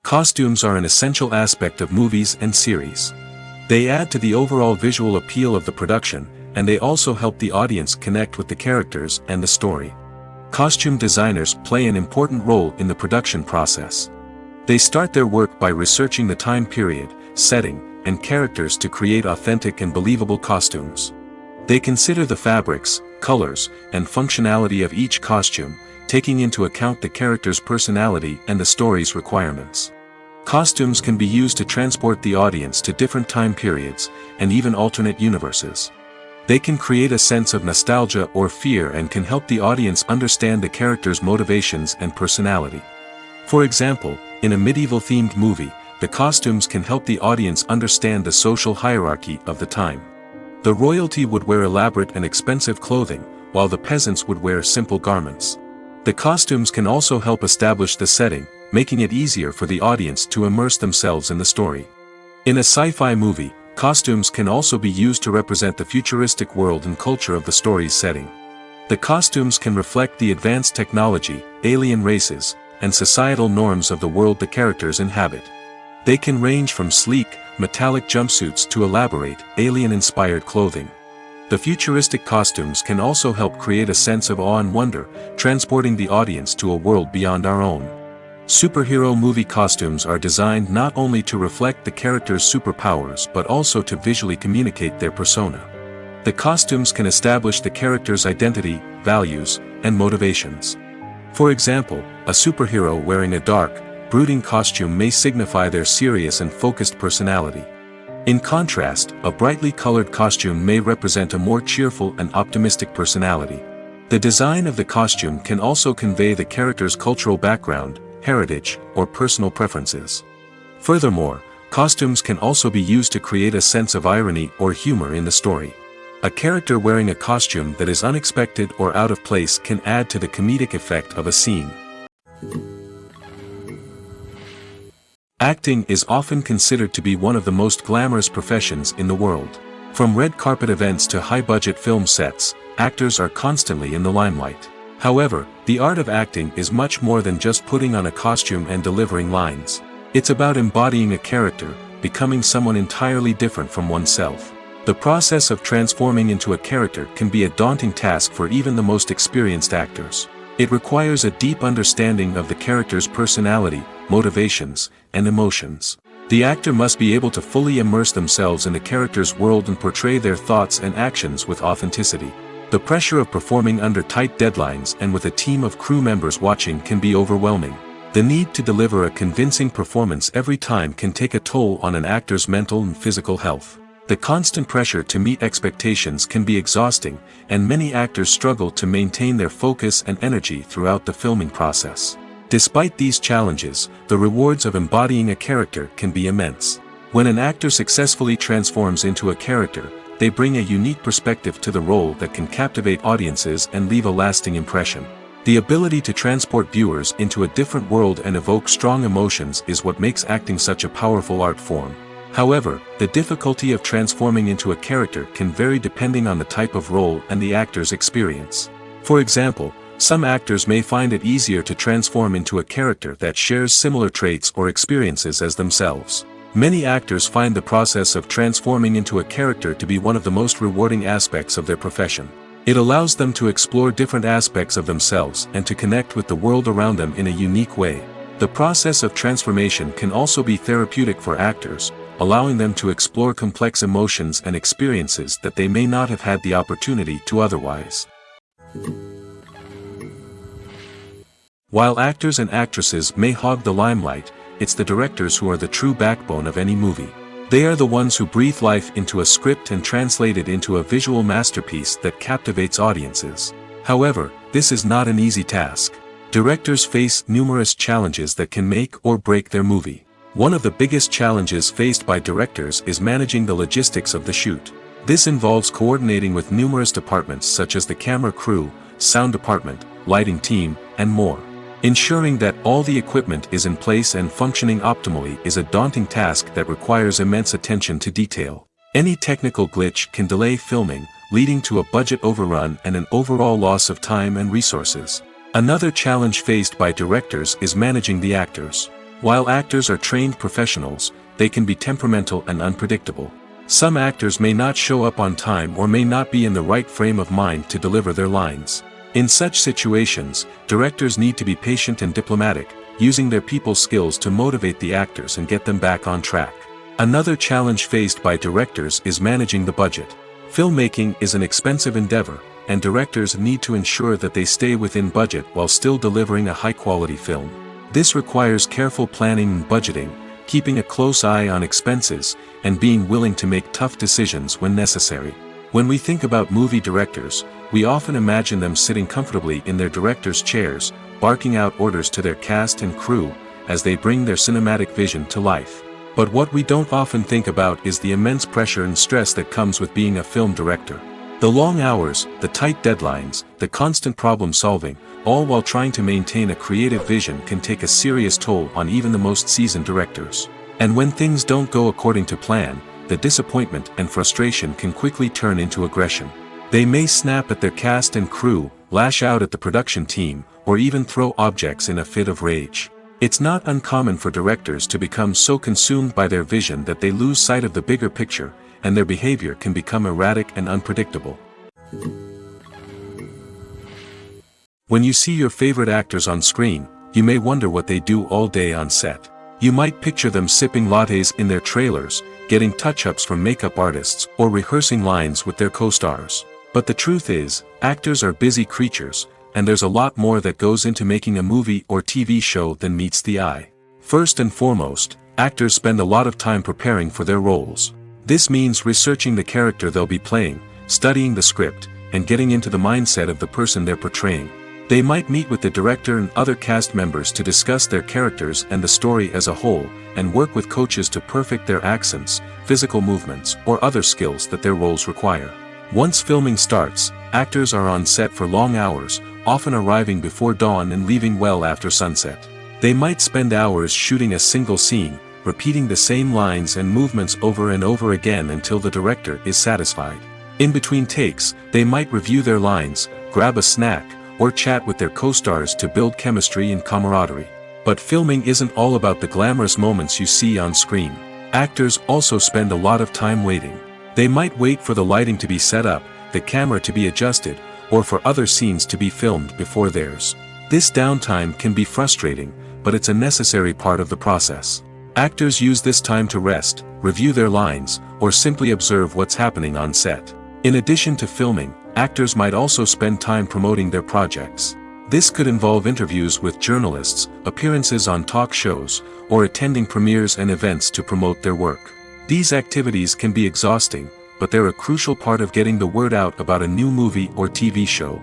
Costumes are an essential aspect of movies and series. They add to the overall visual appeal of the production, and they also help the audience connect with the characters and the story. Costume designers play an important role in the production process. They start their work by researching the time period, setting, and characters to create authentic and believable costumes. They consider the fabrics, colors, and functionality of each costume, taking into account the character's personality and the story's requirements. Costumes can be used to transport the audience to different time periods, and even alternate universes. They can create a sense of nostalgia or fear and can help the audience understand the character's motivations and personality. For example, in a medieval-themed movie, the costumes can help the audience understand the social hierarchy of the time. The royalty would wear elaborate and expensive clothing, while the peasants would wear simple garments. The costumes can also help establish the setting, making it easier for the audience to immerse themselves in the story. In a sci-fi movie, costumes can also be used to represent the futuristic world and culture of the story's setting. The costumes can reflect the advanced technology, alien races, and societal norms of the world the characters inhabit. They can range from sleek, metallic jumpsuits to elaborate, alien-inspired clothing. The futuristic costumes can also help create a sense of awe and wonder, transporting the audience to a world beyond our own. Superhero movie costumes are designed not only to reflect the character's superpowers but also to visually communicate their persona. The costumes can establish the character's identity, values, and motivations. For example, a superhero wearing a dark, brooding costume may signify their serious and focused personality. In contrast, a brightly colored costume may represent a more cheerful and optimistic personality. The design of the costume can also convey the character's cultural background, heritage, or personal preferences. Furthermore, costumes can also be used to create a sense of irony or humor in the story. A character wearing a costume that is unexpected or out of place can add to the comedic effect of a scene. Acting is often considered to be one of the most glamorous professions in the world. From red carpet events to high-budget film sets, actors are constantly in the limelight. However, the art of acting is much more than just putting on a costume and delivering lines. It's about embodying a character, becoming someone entirely different from oneself. The process of transforming into a character can be a daunting task for even the most experienced actors. It requires a deep understanding of the character's personality, motivations, and emotions. The actor must be able to fully immerse themselves in the character's world and portray their thoughts and actions with authenticity. The pressure of performing under tight deadlines and with a team of crew members watching can be overwhelming. The need to deliver a convincing performance every time can take a toll on an actor's mental and physical health. The constant pressure to meet expectations can be exhausting, and many actors struggle to maintain their focus and energy throughout the filming process. Despite these challenges, the rewards of embodying a character can be immense. When an actor successfully transforms into a character, they bring a unique perspective to the role that can captivate audiences and leave a lasting impression. The ability to transport viewers into a different world and evoke strong emotions is what makes acting such a powerful art form. However, the difficulty of transforming into a character can vary depending on the type of role and the actor's experience. For example, some actors may find it easier to transform into a character that shares similar traits or experiences as themselves. Many actors find the process of transforming into a character to be one of the most rewarding aspects of their profession. It allows them to explore different aspects of themselves and to connect with the world around them in a unique way. The process of transformation can also be therapeutic for actors, allowing them to explore complex emotions and experiences that they may not have had the opportunity to otherwise. While actors and actresses may hog the limelight, it's the directors who are the true backbone of any movie. They are the ones who breathe life into a script and translate it into a visual masterpiece that captivates audiences. However, this is not an easy task. Directors face numerous challenges that can make or break their movie. One of the biggest challenges faced by directors is managing the logistics of the shoot. This involves coordinating with numerous departments such as the camera crew, sound department, lighting team, and more. Ensuring that all the equipment is in place and functioning optimally is a daunting task that requires immense attention to detail. Any technical glitch can delay filming, leading to a budget overrun and an overall loss of time and resources. Another challenge faced by directors is managing the actors. While actors are trained professionals, they can be temperamental and unpredictable. Some actors may not show up on time or may not be in the right frame of mind to deliver their lines. In such situations, directors need to be patient and diplomatic, using their people skills to motivate the actors and get them back on track. Another challenge faced by directors is managing the budget. Filmmaking is an expensive endeavor, and directors need to ensure that they stay within budget while still delivering a high-quality film. This requires careful planning and budgeting, keeping a close eye on expenses, and being willing to make tough decisions when necessary. When we think about movie directors, we often imagine them sitting comfortably in their director's chairs, barking out orders to their cast and crew, as they bring their cinematic vision to life. But what we don't often think about is the immense pressure and stress that comes with being a film director. The long hours, the tight deadlines, the constant problem solving, all while trying to maintain a creative vision can take a serious toll on even the most seasoned directors. And when things don't go according to plan, the disappointment and frustration can quickly turn into aggression. They may snap at their cast and crew, lash out at the production team, or even throw objects in a fit of rage. It's not uncommon for directors to become so consumed by their vision that they lose sight of the bigger picture, and their behavior can become erratic and unpredictable. When you see your favorite actors on screen, you may wonder what they do all day on set. You might picture them sipping lattes in their trailers, getting touch-ups from makeup artists, or rehearsing lines with their co-stars. But the truth is, actors are busy creatures, and there's a lot more that goes into making a movie or TV show than meets the eye. First and foremost, actors spend a lot of time preparing for their roles. This means researching the character they'll be playing, studying the script, and getting into the mindset of the person they're portraying. They might meet with the director and other cast members to discuss their characters and the story as a whole, and work with coaches to perfect their accents, physical movements, or other skills that their roles require. Once filming starts, actors are on set for long hours, often arriving before dawn and leaving well after sunset. They might spend hours shooting a single scene, repeating the same lines and movements over and over again until the director is satisfied. In between takes, they might review their lines, grab a snack, or chat with their co-stars to build chemistry and camaraderie. But filming isn't all about the glamorous moments you see on screen. Actors also spend a lot of time waiting. They might wait for the lighting to be set up, the camera to be adjusted, or for other scenes to be filmed before theirs. This downtime can be frustrating, but it's a necessary part of the process. Actors use this time to rest, review their lines, or simply observe what's happening on set. In addition to filming, actors might also spend time promoting their projects. This could involve interviews with journalists, appearances on talk shows, or attending premieres and events to promote their work. These activities can be exhausting, but they're a crucial part of getting the word out about a new movie or TV show.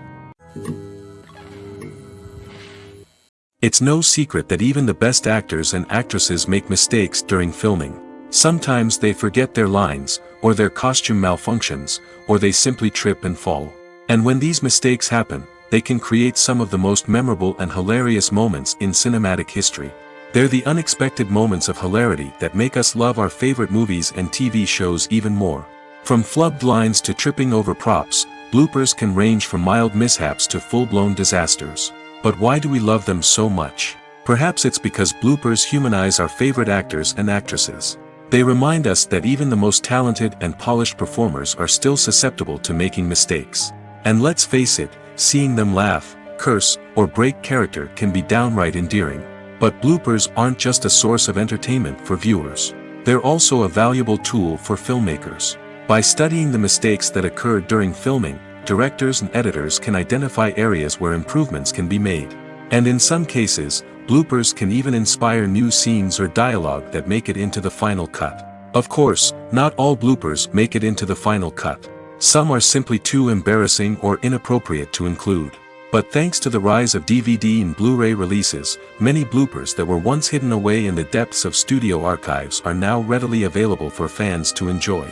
It's no secret that even the best actors and actresses make mistakes during filming. Sometimes they forget their lines, or their costume malfunctions, or they simply trip and fall. And when these mistakes happen, they can create some of the most memorable and hilarious moments in cinematic history. They're the unexpected moments of hilarity that make us love our favorite movies and TV shows even more. From flubbed lines to tripping over props, bloopers can range from mild mishaps to full-blown disasters. But why do we love them so much? Perhaps it's because bloopers humanize our favorite actors and actresses. They remind us that even the most talented and polished performers are still susceptible to making mistakes. And let's face it, seeing them laugh, curse, or break character can be downright endearing. But bloopers aren't just a source of entertainment for viewers. They're also a valuable tool for filmmakers. By studying the mistakes that occurred during filming, directors and editors can identify areas where improvements can be made. And in some cases, bloopers can even inspire new scenes or dialogue that make it into the final cut. Of course, not all bloopers make it into the final cut. Some are simply too embarrassing or inappropriate to include. But thanks to the rise of DVD and Blu-ray releases, many bloopers that were once hidden away in the depths of studio archives are now readily available for fans to enjoy.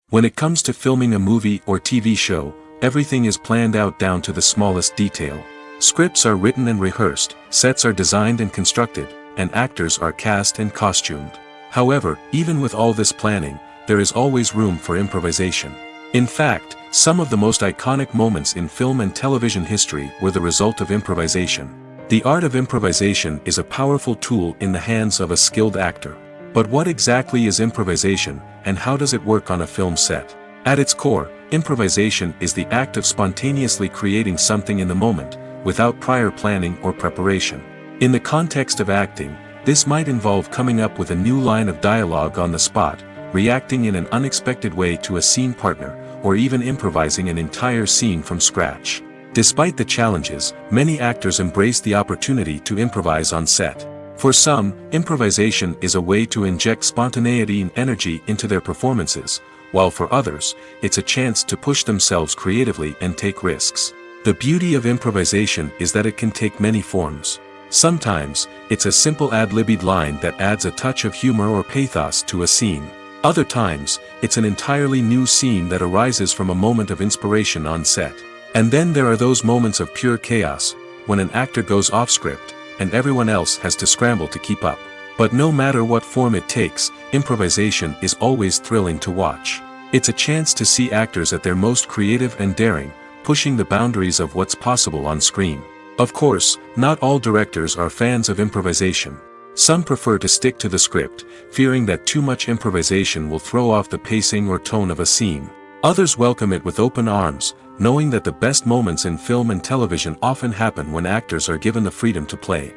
When it comes to filming a movie or TV show, everything is planned out down to the smallest detail. Scripts are written and rehearsed, sets are designed and constructed, and actors are cast and costumed. However, even with all this planning, there is always room for improvisation. In fact, some of the most iconic moments in film and television history were the result of improvisation. The art of improvisation is a powerful tool in the hands of a skilled actor. But what exactly is improvisation, and how does it work on a film set? At its core, improvisation is the act of spontaneously creating something in the moment, without prior planning or preparation. In the context of acting, this might involve coming up with a new line of dialogue on the spot, reacting in an unexpected way to a scene partner, or even improvising an entire scene from scratch. Despite the challenges, many actors embrace the opportunity to improvise on set. For some, improvisation is a way to inject spontaneity and energy into their performances, while for others, it's a chance to push themselves creatively and take risks. The beauty of improvisation is that it can take many forms. Sometimes, it's a simple ad-libbed line that adds a touch of humor or pathos to a scene. Other times, it's an entirely new scene that arises from a moment of inspiration on set. And then there are those moments of pure chaos, when an actor goes off script, and everyone else has to scramble to keep up. But no matter what form it takes, improvisation is always thrilling to watch. It's a chance to see actors at their most creative and daring, pushing the boundaries of what's possible on screen. Of course, not all directors are fans of improvisation. Some prefer to stick to the script, fearing that too much improvisation will throw off the pacing or tone of a scene. Others welcome it with open arms, knowing that the best moments in film and television often happen when actors are given the freedom to play.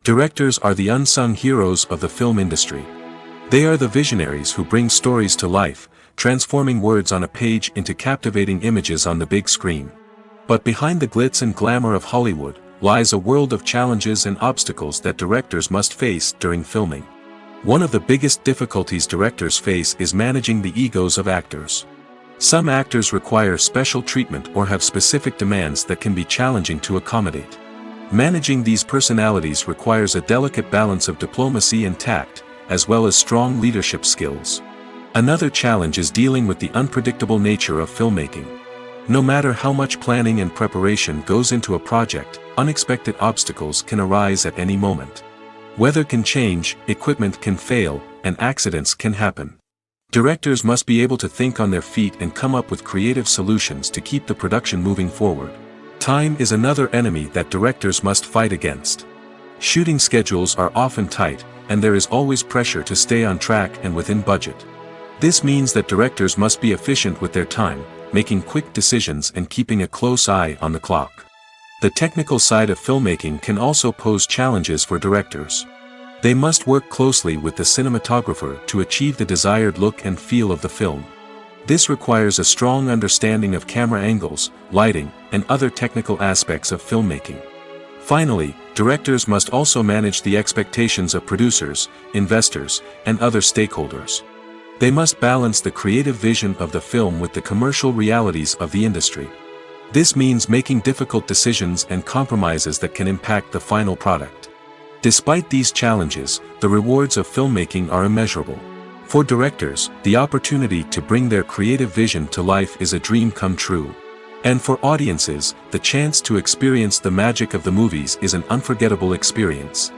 Directors are the unsung heroes of the film industry. They are the visionaries who bring stories to life, transforming words on a page into captivating images on the big screen. But behind the glitz and glamour of Hollywood, lies a world of challenges and obstacles that directors must face during filming. One of the biggest difficulties directors face is managing the egos of actors. Some actors require special treatment or have specific demands that can be challenging to accommodate. Managing these personalities requires a delicate balance of diplomacy and tact, as well as strong leadership skills. Another challenge is dealing with the unpredictable nature of filmmaking. No matter how much planning and preparation goes into a project, unexpected obstacles can arise at any moment. Weather can change, equipment can fail, and accidents can happen. Directors must be able to think on their feet and come up with creative solutions to keep the production moving forward. Time is another enemy that directors must fight against. Shooting schedules are often tight, and there is always pressure to stay on track and within budget. This means that directors must be efficient with their time, making quick decisions and keeping a close eye on the clock. The technical side of filmmaking can also pose challenges for directors. They must work closely with the cinematographer to achieve the desired look and feel of the film. This requires a strong understanding of camera angles, lighting, and other technical aspects of filmmaking. Finally, directors must also manage the expectations of producers, investors, and other stakeholders. They must balance the creative vision of the film with the commercial realities of the industry. This means making difficult decisions and compromises that can impact the final product. Despite these challenges, the rewards of filmmaking are immeasurable. For directors, the opportunity to bring their creative vision to life is a dream come true. And for audiences, the chance to experience the magic of the movies is an unforgettable experience.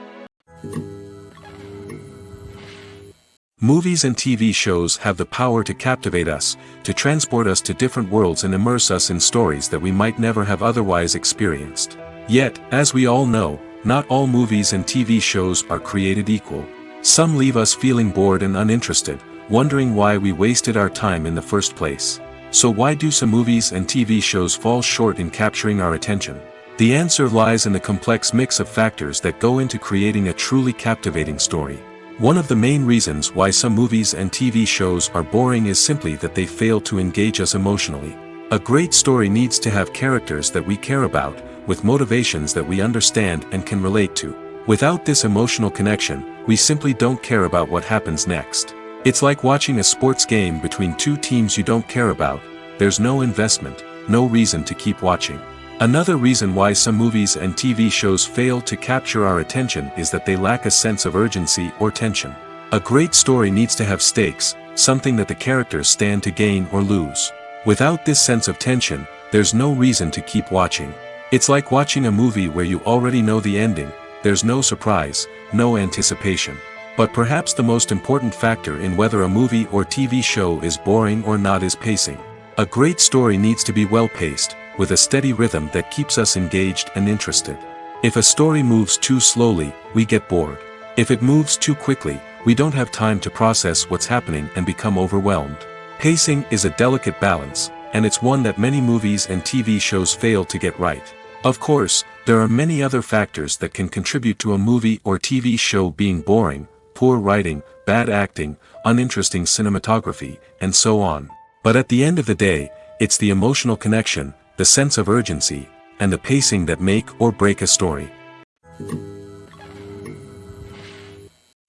Movies and TV shows have the power to captivate us, to transport us to different worlds and immerse us in stories that we might never have otherwise experienced. Yet, as we all know, not all movies and TV shows are created equal. Some leave us feeling bored and uninterested, wondering why we wasted our time in the first place. So why do some movies and TV shows fall short in capturing our attention? The answer lies in the complex mix of factors that go into creating a truly captivating story. One of the main reasons why some movies and TV shows are boring is simply that they fail to engage us emotionally. A great story needs to have characters that we care about, with motivations that we understand and can relate to. Without this emotional connection, we simply don't care about what happens next. It's like watching a sports game between two teams you don't care about. There's no investment, no reason to keep watching. Another reason why some movies and TV shows fail to capture our attention is that they lack a sense of urgency or tension. A great story needs to have stakes, something that the characters stand to gain or lose. Without this sense of tension, there's no reason to keep watching. It's like watching a movie where you already know the ending. There's no surprise, no anticipation. But perhaps the most important factor in whether a movie or TV show is boring or not is pacing. A great story needs to be well-paced, with a steady rhythm that keeps us engaged and interested. If a story moves too slowly, we get bored. If it moves too quickly, we don't have time to process what's happening and become overwhelmed. Pacing is a delicate balance, and it's one that many movies and TV shows fail to get right. Of course, there are many other factors that can contribute to a movie or TV show being boring: poor writing, bad acting, uninteresting cinematography, and so on. But at the end of the day, it's the emotional connection, the sense of urgency, and the pacing that make or break a story.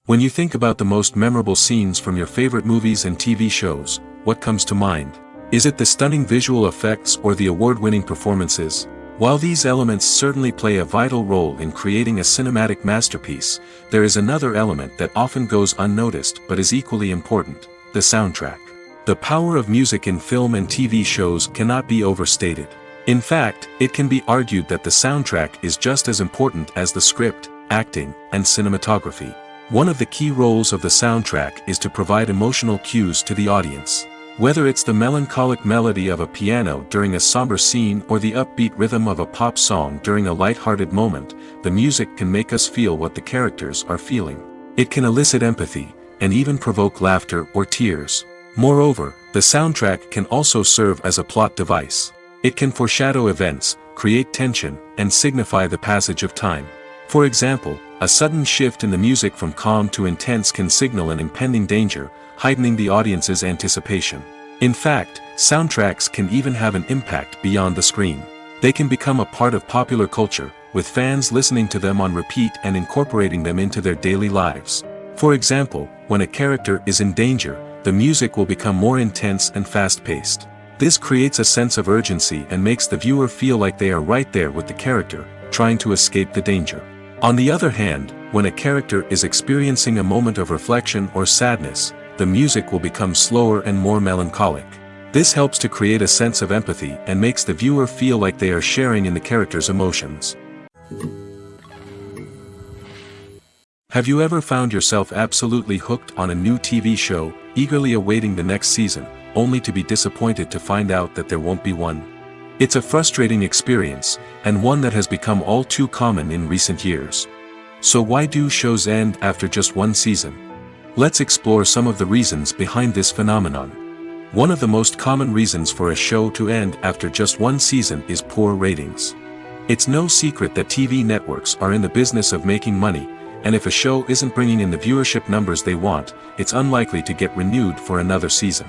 When you think about the most memorable scenes from your favorite movies and TV shows, what comes to mind? Is it the stunning visual effects or the award-winning performances? While these elements certainly play a vital role in creating a cinematic masterpiece, there is another element that often goes unnoticed but is equally important: the soundtrack. The power of music in film and TV shows cannot be overstated. In fact, it can be argued that the soundtrack is just as important as the script, acting, and cinematography. One of the key roles of the soundtrack is to provide emotional cues to the audience. Whether it's the melancholic melody of a piano during a somber scene or the upbeat rhythm of a pop song during a light-hearted moment, the music can make us feel what the characters are feeling. It can elicit empathy, and even provoke laughter or tears. Moreover, the soundtrack can also serve as a plot device. It can foreshadow events, create tension, and signify the passage of time. For example, a sudden shift in the music from calm to intense can signal an impending danger, heightening the audience's anticipation. In fact, soundtracks can even have an impact beyond the screen. They can become a part of popular culture, with fans listening to them on repeat and incorporating them into their daily lives. For example, when a character is in danger, the music will become more intense and fast-paced. This creates a sense of urgency and makes the viewer feel like they are right there with the character, trying to escape the danger. On the other hand, when a character is experiencing a moment of reflection or sadness, the music will become slower and more melancholic. This helps to create a sense of empathy and makes the viewer feel like they are sharing in the character's emotions. Have you ever found yourself absolutely hooked on a new TV show, eagerly awaiting the next season, only to be disappointed to find out that there won't be one? It's a frustrating experience, and one that has become all too common in recent years. So why do shows end after just one season? Let's explore some of the reasons behind this phenomenon. One of the most common reasons for a show to end after just one season is poor ratings. It's no secret that TV networks are in the business of making money, and if a show isn't bringing in the viewership numbers they want, it's unlikely to get renewed for another season.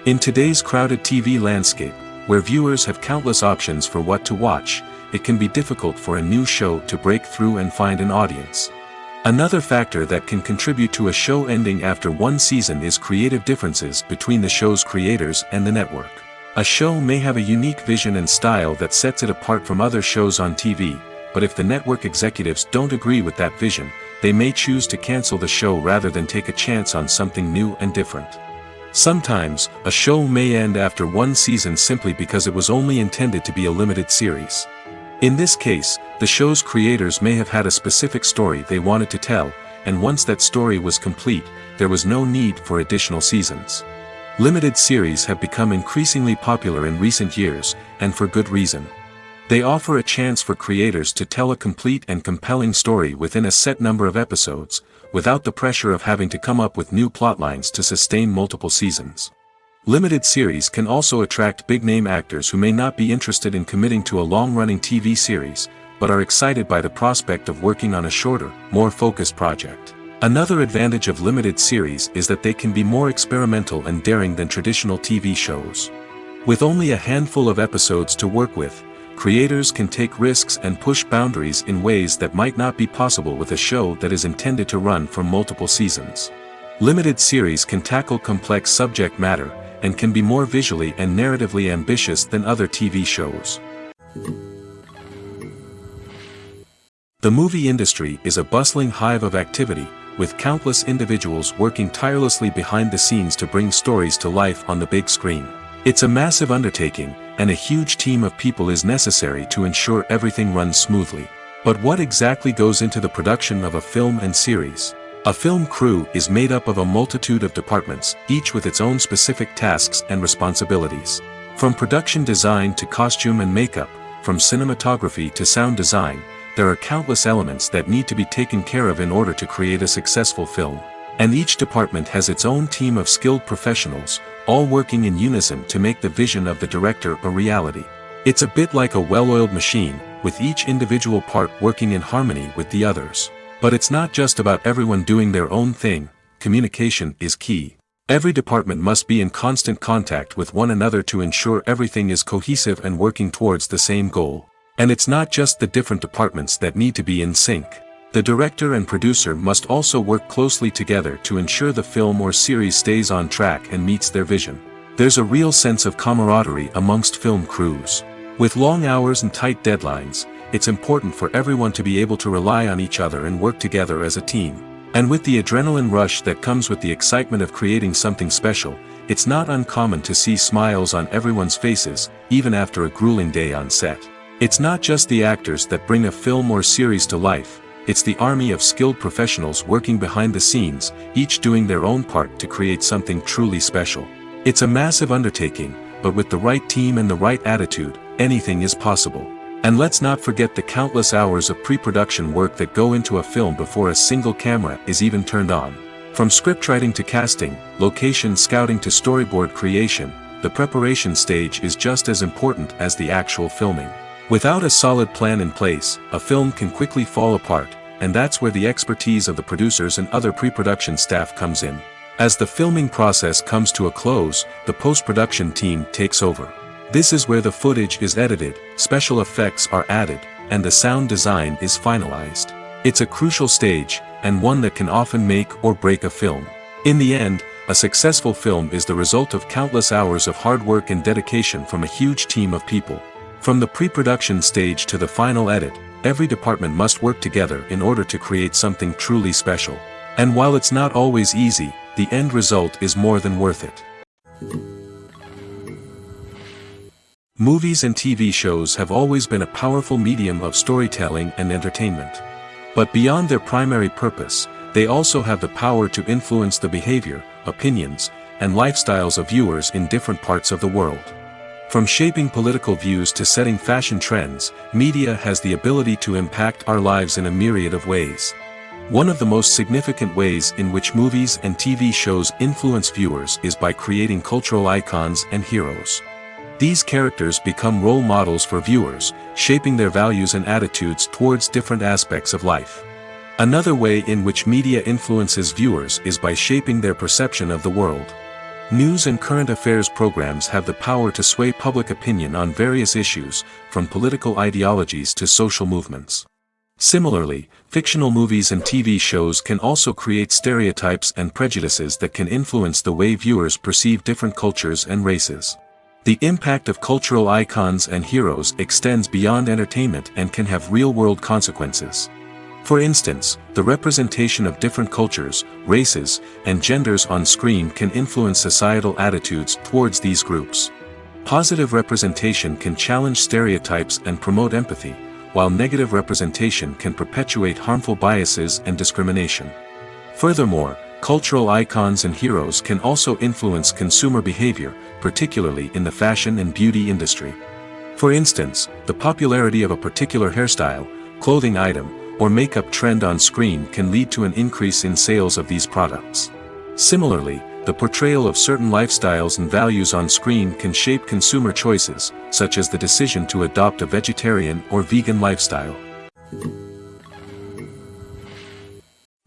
In today's crowded TV landscape, where viewers have countless options for what to watch, it can be difficult for a new show to break through and find an audience. Another factor that can contribute to a show ending after one season is creative differences between the show's creators and the network. A show may have a unique vision and style that sets it apart from other shows on TV, but if the network executives don't agree with that vision, they may choose to cancel the show rather than take a chance on something new and different. Sometimes, a show may end after one season simply because it was only intended to be a limited series. In this case, the show's creators may have had a specific story they wanted to tell, and once that story was complete, there was no need for additional seasons. Limited series have become increasingly popular in recent years, and for good reason. They offer a chance for creators to tell a complete and compelling story within a set number of episodes, without the pressure of having to come up with new plotlines to sustain multiple seasons. Limited series can also attract big-name actors who may not be interested in committing to a long-running TV series, but are excited by the prospect of working on a shorter, more focused project. Another advantage of limited series is that they can be more experimental and daring than traditional TV shows. With only a handful of episodes to work with, creators can take risks and push boundaries in ways that might not be possible with a show that is intended to run for multiple seasons. Limited series can tackle complex subject matter, and can be more visually and narratively ambitious than other TV shows. The movie industry is a bustling hive of activity, with countless individuals working tirelessly behind the scenes to bring stories to life on the big screen. It's a massive undertaking, and a huge team of people is necessary to ensure everything runs smoothly. But what exactly goes into the production of a film and series? A film crew is made up of a multitude of departments, each with its own specific tasks and responsibilities. From production design to costume and makeup, from cinematography to sound design, there are countless elements that need to be taken care of in order to create a successful film. And each department has its own team of skilled professionals, all working in unison to make the vision of the director a reality. It's a bit like a well-oiled machine, with each individual part working in harmony with the others. But it's not just about everyone doing their own thing. Communication is key. Every department must be in constant contact with one another to ensure everything is cohesive and working towards the same goal. And it's not just the different departments that need to be in sync. The director and producer must also work closely together to ensure the film or series stays on track and meets their vision. There's a real sense of camaraderie amongst film crews. With long hours and tight deadlines, it's important for everyone to be able to rely on each other and work together as a team. And with the adrenaline rush that comes with the excitement of creating something special, it's not uncommon to see smiles on everyone's faces, even after a grueling day on set. It's not just the actors that bring a film or series to life, it's the army of skilled professionals working behind the scenes, each doing their own part to create something truly special. It's a massive undertaking, but with the right team and the right attitude, anything is possible. And let's not forget the countless hours of pre-production work that go into a film before a single camera is even turned on. From scriptwriting to casting, location scouting to storyboard creation, the preparation stage is just as important as the actual filming. Without a solid plan in place, a film can quickly fall apart, and that's where the expertise of the producers and other pre-production staff comes in. As the filming process comes to a close, the post-production team takes over. This is where the footage is edited, special effects are added, and the sound design is finalized. It's a crucial stage, and one that can often make or break a film. In the end, a successful film is the result of countless hours of hard work and dedication from a huge team of people. From the pre-production stage to the final edit, every department must work together in order to create something truly special. And while it's not always easy, the end result is more than worth it. Movies and TV shows have always been a powerful medium of storytelling and entertainment. But beyond their primary purpose, they also have the power to influence the behavior, opinions, and lifestyles of viewers in different parts of the world. From shaping political views to setting fashion trends, media has the ability to impact our lives in a myriad of ways. One of the most significant ways in which movies and TV shows influence viewers is by creating cultural icons and heroes. These characters become role models for viewers, shaping their values and attitudes towards different aspects of life. Another way in which media influences viewers is by shaping their perception of the world. News and current affairs programs have the power to sway public opinion on various issues, from political ideologies to social movements. Similarly, fictional movies and TV shows can also create stereotypes and prejudices that can influence the way viewers perceive different cultures and races. The impact of cultural icons and heroes extends beyond entertainment and can have real-world consequences. For instance, the representation of different cultures, races, and genders on screen can influence societal attitudes towards these groups. Positive representation can challenge stereotypes and promote empathy, while negative representation can perpetuate harmful biases and discrimination. Furthermore, cultural icons and heroes can also influence consumer behavior, particularly in the fashion and beauty industry. For instance, the popularity of a particular hairstyle, clothing item, or makeup trend on screen can lead to an increase in sales of these products. Similarly, the portrayal of certain lifestyles and values on screen can shape consumer choices, such as the decision to adopt a vegetarian or vegan lifestyle.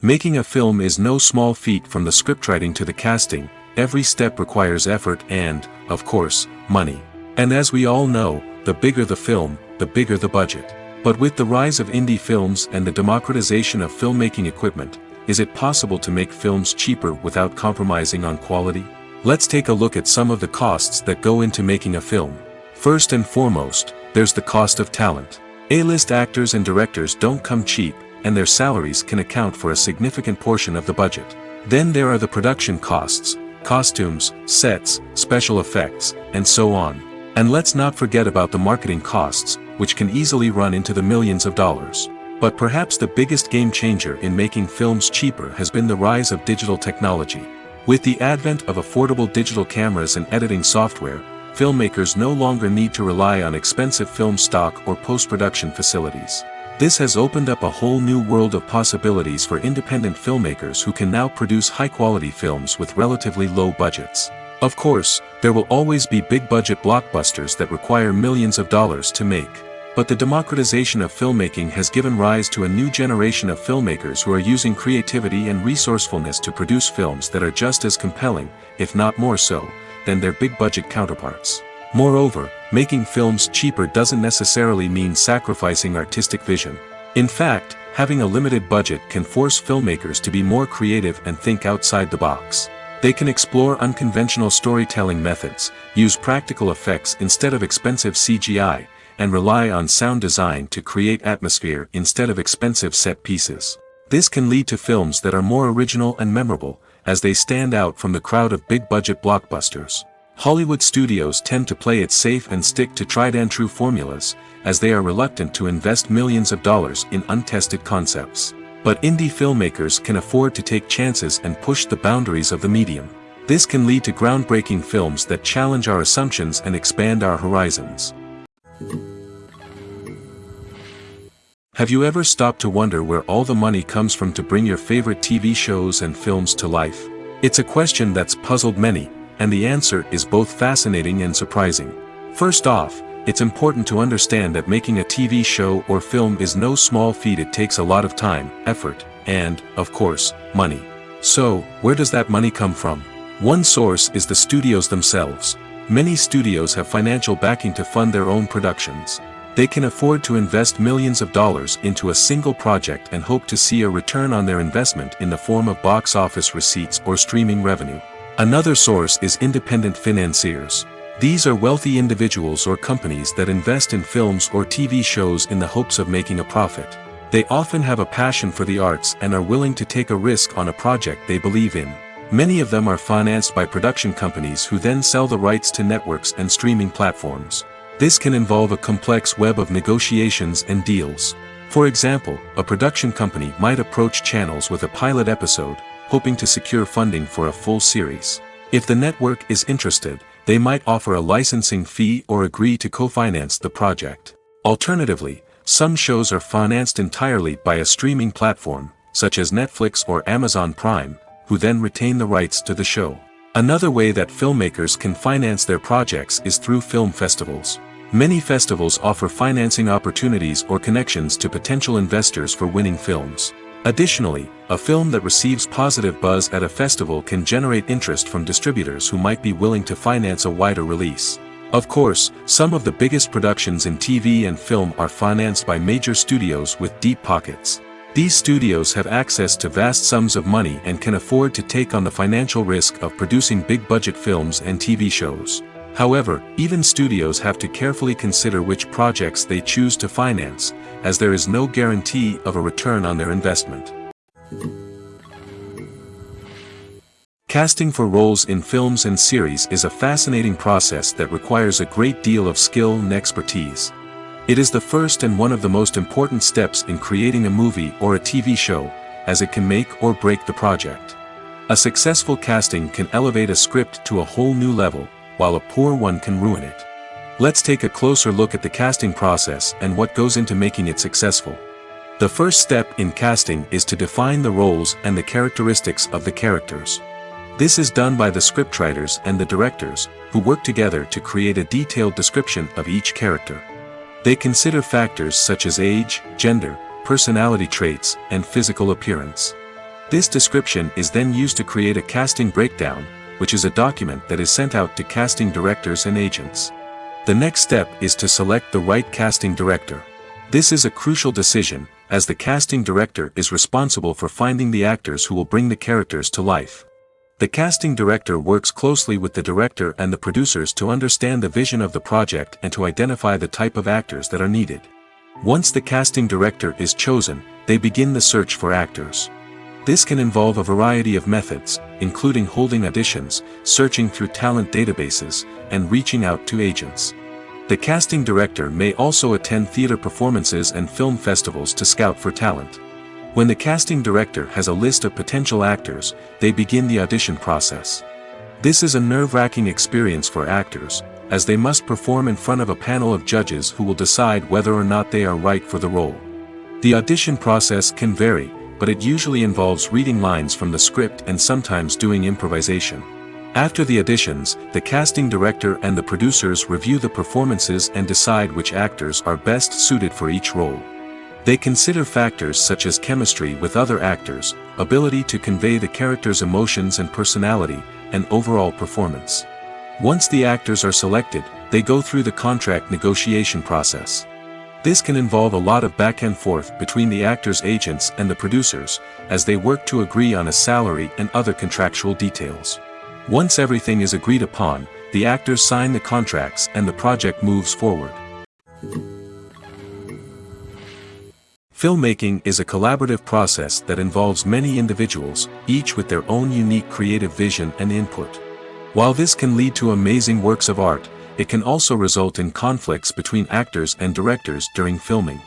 Making a film is no small feat. From the scriptwriting to the casting, every step requires effort and, of course, money. And as we all know, the bigger the film, the bigger the budget. But with the rise of indie films and the democratization of filmmaking equipment, is it possible to make films cheaper without compromising on quality? Let's take a look at some of the costs that go into making a film. First and foremost, there's the cost of talent. A-list actors and directors don't come cheap, and their salaries can account for a significant portion of the budget. Then there are the production costs, costumes, sets, special effects, and so on. And let's not forget about the marketing costs, which can easily run into the millions of dollars. But perhaps the biggest game changer in making films cheaper has been the rise of digital technology. With the advent of affordable digital cameras and editing software, filmmakers no longer need to rely on expensive film stock or post-production facilities. This has opened up a whole new world of possibilities for independent filmmakers who can now produce high-quality films with relatively low budgets. Of course, there will always be big-budget blockbusters that require millions of dollars to make. But the democratization of filmmaking has given rise to a new generation of filmmakers who are using creativity and resourcefulness to produce films that are just as compelling, if not more so, than their big-budget counterparts. Moreover, making films cheaper doesn't necessarily mean sacrificing artistic vision. In fact, having a limited budget can force filmmakers to be more creative and think outside the box. They can explore unconventional storytelling methods, use practical effects instead of expensive CGI, and rely on sound design to create atmosphere instead of expensive set pieces. This can lead to films that are more original and memorable, as they stand out from the crowd of big-budget blockbusters. Hollywood studios tend to play it safe and stick to tried-and-true formulas, as they are reluctant to invest millions of dollars in untested concepts. But indie filmmakers can afford to take chances and push the boundaries of the medium. This can lead to groundbreaking films that challenge our assumptions and expand our horizons. Have you ever stopped to wonder where all the money comes from to bring your favorite TV shows and films to life? It's a question that's puzzled many, and the answer is both fascinating and surprising. First off, it's important to understand that making a TV show or film is no small feat. It takes a lot of time, effort, and, of course, money. So, where does that money come from? One source is the studios themselves. Many studios have financial backing to fund their own productions. They can afford to invest millions of dollars into a single project and hope to see a return on their investment in the form of box office receipts or streaming revenue. Another source is independent financiers. These are wealthy individuals or companies that invest in films or TV shows in the hopes of making a profit. They often have a passion for the arts and are willing to take a risk on a project they believe in. Many of them are financed by production companies who then sell the rights to networks and streaming platforms. This can involve a complex web of negotiations and deals. For example, a production company might approach channels with a pilot episode, hoping to secure funding for a full series. If the network is interested, they might offer a licensing fee or agree to co-finance the project. Alternatively, some shows are financed entirely by a streaming platform, such as Netflix or Amazon Prime, who then retain the rights to the show. Another way that filmmakers can finance their projects is through film festivals. Many festivals offer financing opportunities or connections to potential investors for winning films. Additionally, a film that receives positive buzz at a festival can generate interest from distributors who might be willing to finance a wider release. Of course, some of the biggest productions in TV and film are financed by major studios with deep pockets. These studios have access to vast sums of money and can afford to take on the financial risk of producing big-budget films and TV shows. However, even studios have to carefully consider which projects they choose to finance, as there is no guarantee of a return on their investment. Casting for roles in films and series is a fascinating process that requires a great deal of skill and expertise. It is the first and one of the most important steps in creating a movie or a TV show, as it can make or break the project. A successful casting can elevate a script to a whole new level, while a poor one can ruin it. Let's take a closer look at the casting process and what goes into making it successful. The first step in casting is to define the roles and the characteristics of the characters. This is done by the scriptwriters and the directors, who work together to create a detailed description of each character. They consider factors such as age, gender, personality traits, and physical appearance. This description is then used to create a casting breakdown, which is a document that is sent out to casting directors and agents. The next step is to select the right casting director. This is a crucial decision, as the casting director is responsible for finding the actors who will bring the characters to life. The casting director works closely with the director and the producers to understand the vision of the project and to identify the type of actors that are needed. Once the casting director is chosen, they begin the search for actors. This can involve a variety of methods, including holding auditions, searching through talent databases, and reaching out to agents. The casting director may also attend theater performances and film festivals to scout for talent. When the casting director has a list of potential actors, they begin the audition process. This is a nerve-wracking experience for actors, as they must perform in front of a panel of judges who will decide whether or not they are right for the role. The audition process can vary, but it usually involves reading lines from the script and sometimes doing improvisation. After the auditions, the casting director and the producers review the performances and decide which actors are best suited for each role. They consider factors such as chemistry with other actors, ability to convey the character's emotions and personality, and overall performance. Once the actors are selected, they go through the contract negotiation process. This can involve a lot of back and forth between the actors' agents and the producers, as they work to agree on a salary and other contractual details. Once everything is agreed upon, the actors sign the contracts and the project moves forward. Filmmaking is a collaborative process that involves many individuals, each with their own unique creative vision and input. While this can lead to amazing works of art, it can also result in conflicts between actors and directors during filming.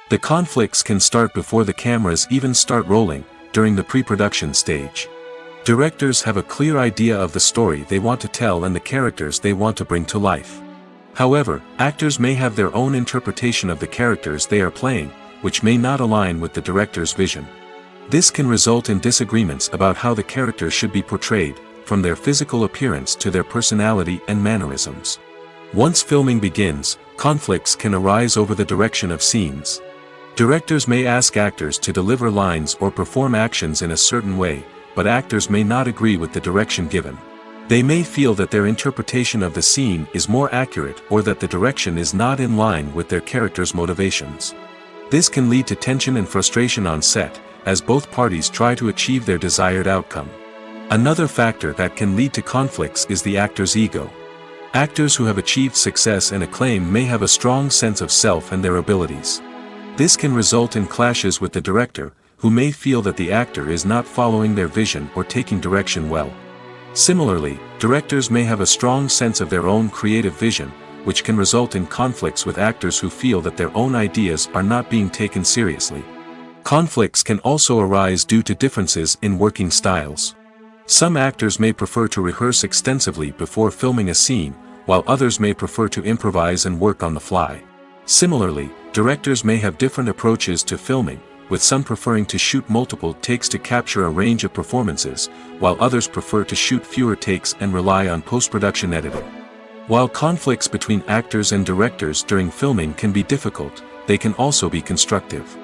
The conflicts can start before the cameras even start rolling, during the pre-production stage. Directors have a clear idea of the story they want to tell and the characters they want to bring to life. However, actors may have their own interpretation of the characters they are playing, which may not align with the director's vision. This can result in disagreements about how the characters should be portrayed, from their physical appearance to their personality and mannerisms. Once filming begins, conflicts can arise over the direction of scenes. Directors may ask actors to deliver lines or perform actions in a certain way, but actors may not agree with the direction given. They may feel that their interpretation of the scene is more accurate or that the direction is not in line with their character's motivations. This can lead to tension and frustration on set, as both parties try to achieve their desired outcome. Another factor that can lead to conflicts is the actor's ego. Actors who have achieved success and acclaim may have a strong sense of self and their abilities. This can result in clashes with the director, who may feel that the actor is not following their vision or taking direction well. Similarly, directors may have a strong sense of their own creative vision, which can result in conflicts with actors who feel that their own ideas are not being taken seriously. Conflicts can also arise due to differences in working styles. Some actors may prefer to rehearse extensively before filming a scene, while others may prefer to improvise and work on the fly. Similarly, directors may have different approaches to filming, with some preferring to shoot multiple takes to capture a range of performances, while others prefer to shoot fewer takes and rely on post-production editing. While conflicts between actors and directors during filming can be difficult, they can also be constructive.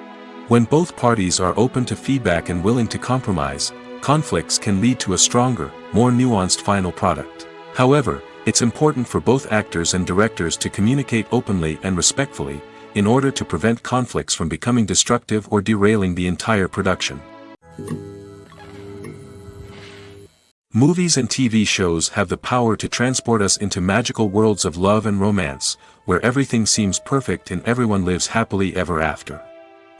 When both parties are open to feedback and willing to compromise, conflicts can lead to a stronger, more nuanced final product. However, it's important for both actors and directors to communicate openly and respectfully, in order to prevent conflicts from becoming destructive or derailing the entire production. Movies and TV shows have the power to transport us into magical worlds of love and romance, where everything seems perfect and everyone lives happily ever after.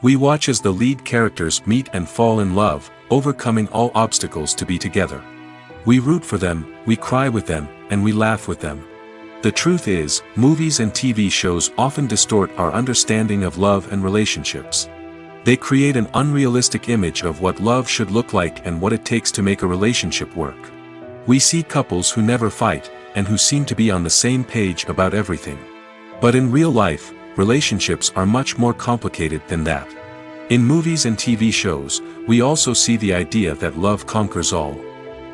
We watch as the lead characters meet and fall in love, overcoming all obstacles to be together. We root for them, we cry with them, and we laugh with them. The truth is, movies and TV shows often distort our understanding of love and relationships. They create an unrealistic image of what love should look like and what it takes to make a relationship work. We see couples who never fight, and who seem to be on the same page about everything. But in real life, relationships are much more complicated than that. In movies and TV shows, we also see the idea that love conquers all.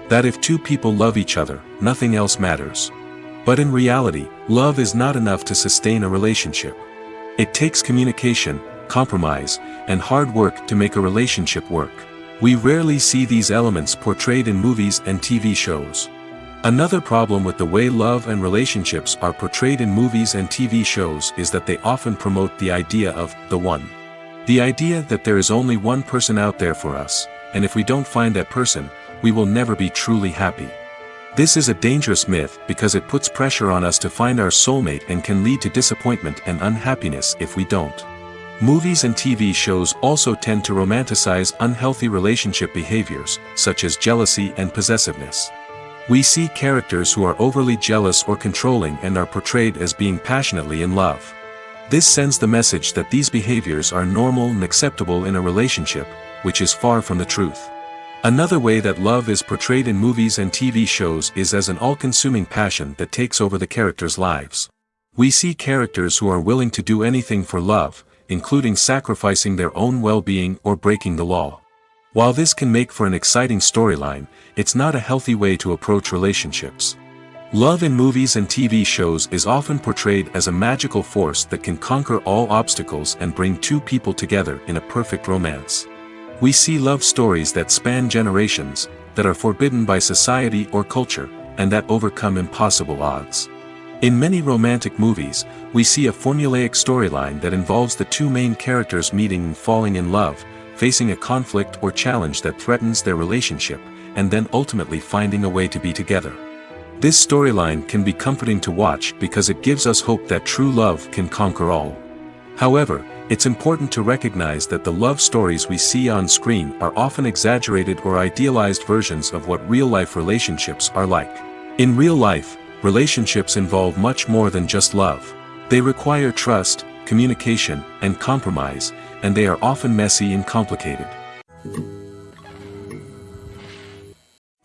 That if two people love each other, nothing else matters. But in reality, love is not enough to sustain a relationship. It takes communication, compromise, and hard work to make a relationship work. We rarely see these elements portrayed in movies and TV shows. Another problem with the way love and relationships are portrayed in movies and TV shows is that they often promote the idea of the one. The idea that there is only one person out there for us, and if we don't find that person, we will never be truly happy. This is a dangerous myth because it puts pressure on us to find our soulmate and can lead to disappointment and unhappiness if we don't. Movies and TV shows also tend to romanticize unhealthy relationship behaviors, such as jealousy and possessiveness. We see characters who are overly jealous or controlling and are portrayed as being passionately in love. This sends the message that these behaviors are normal and acceptable in a relationship, which is far from the truth. Another way that love is portrayed in movies and TV shows is as an all-consuming passion that takes over the characters' lives. We see characters who are willing to do anything for love, including sacrificing their own well-being or breaking the law. While this can make for an exciting storyline, it's not a healthy way to approach relationships. Love in movies and TV shows is often portrayed as a magical force that can conquer all obstacles and bring two people together in a perfect romance. We see love stories that span generations, that are forbidden by society or culture, and that overcome impossible odds. In many romantic movies, we see a formulaic storyline that involves the two main characters meeting and falling in love, facing a conflict or challenge that threatens their relationship, and then ultimately finding a way to be together. This storyline can be comforting to watch because it gives us hope that true love can conquer all. However, it's important to recognize that the love stories we see on screen are often exaggerated or idealized versions of what real-life relationships are like. In real life, relationships involve much more than just love. They require trust, communication, and compromise, and they are often messy and complicated.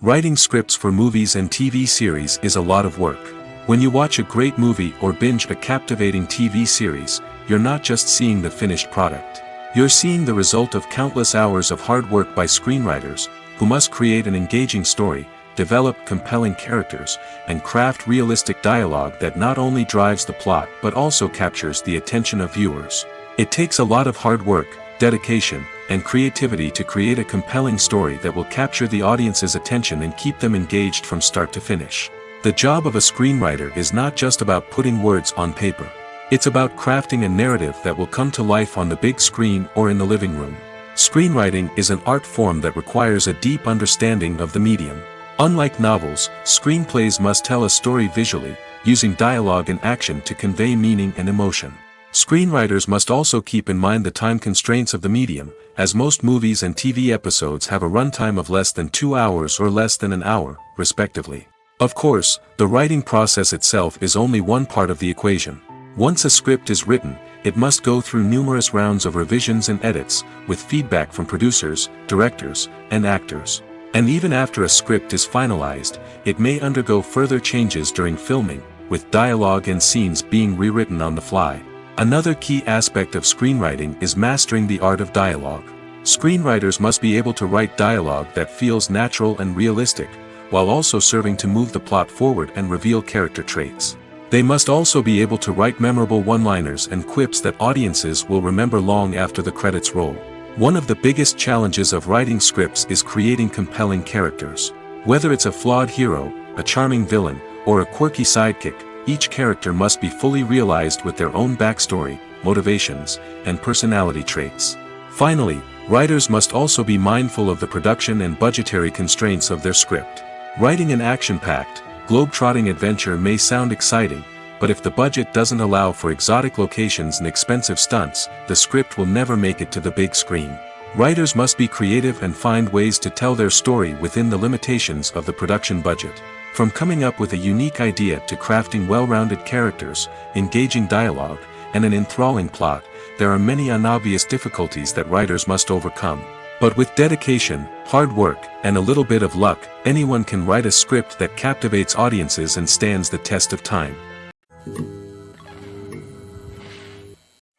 Writing scripts for movies and TV series is a lot of work. When you watch a great movie or binge a captivating TV series, you're not just seeing the finished product. You're seeing the result of countless hours of hard work by screenwriters, who must create an engaging story, develop compelling characters, and craft realistic dialogue that not only drives the plot but also captures the attention of viewers. It takes a lot of hard work, dedication, and creativity to create a compelling story that will capture the audience's attention and keep them engaged from start to finish. The job of a screenwriter is not just about putting words on paper. It's about crafting a narrative that will come to life on the big screen or in the living room. Screenwriting is an art form that requires a deep understanding of the medium. Unlike novels, screenplays must tell a story visually, using dialogue and action to convey meaning and emotion. Screenwriters must also keep in mind the time constraints of the medium, as most movies and TV episodes have a runtime of less than 2 hours or less than an hour, respectively. Of course, the writing process itself is only one part of the equation. Once a script is written, it must go through numerous rounds of revisions and edits, with feedback from producers, directors, and actors. And even after a script is finalized, it may undergo further changes during filming, with dialogue and scenes being rewritten on the fly. Another key aspect of screenwriting is mastering the art of dialogue. Screenwriters must be able to write dialogue that feels natural and realistic, while also serving to move the plot forward and reveal character traits. They must also be able to write memorable one-liners and quips that audiences will remember long after the credits roll. One of the biggest challenges of writing scripts is creating compelling characters. Whether it's a flawed hero, a charming villain, or a quirky sidekick, each character must be fully realized with their own backstory, motivations, and personality traits. Finally, writers must also be mindful of the production and budgetary constraints of their script. Writing an action-packed, globe-trotting adventure may sound exciting, but if the budget doesn't allow for exotic locations and expensive stunts, the script will never make it to the big screen. Writers must be creative and find ways to tell their story within the limitations of the production budget. From coming up with a unique idea to crafting well-rounded characters, engaging dialogue, and an enthralling plot, there are many unobvious difficulties that writers must overcome. But with dedication, hard work, and a little bit of luck, anyone can write a script that captivates audiences and stands the test of time.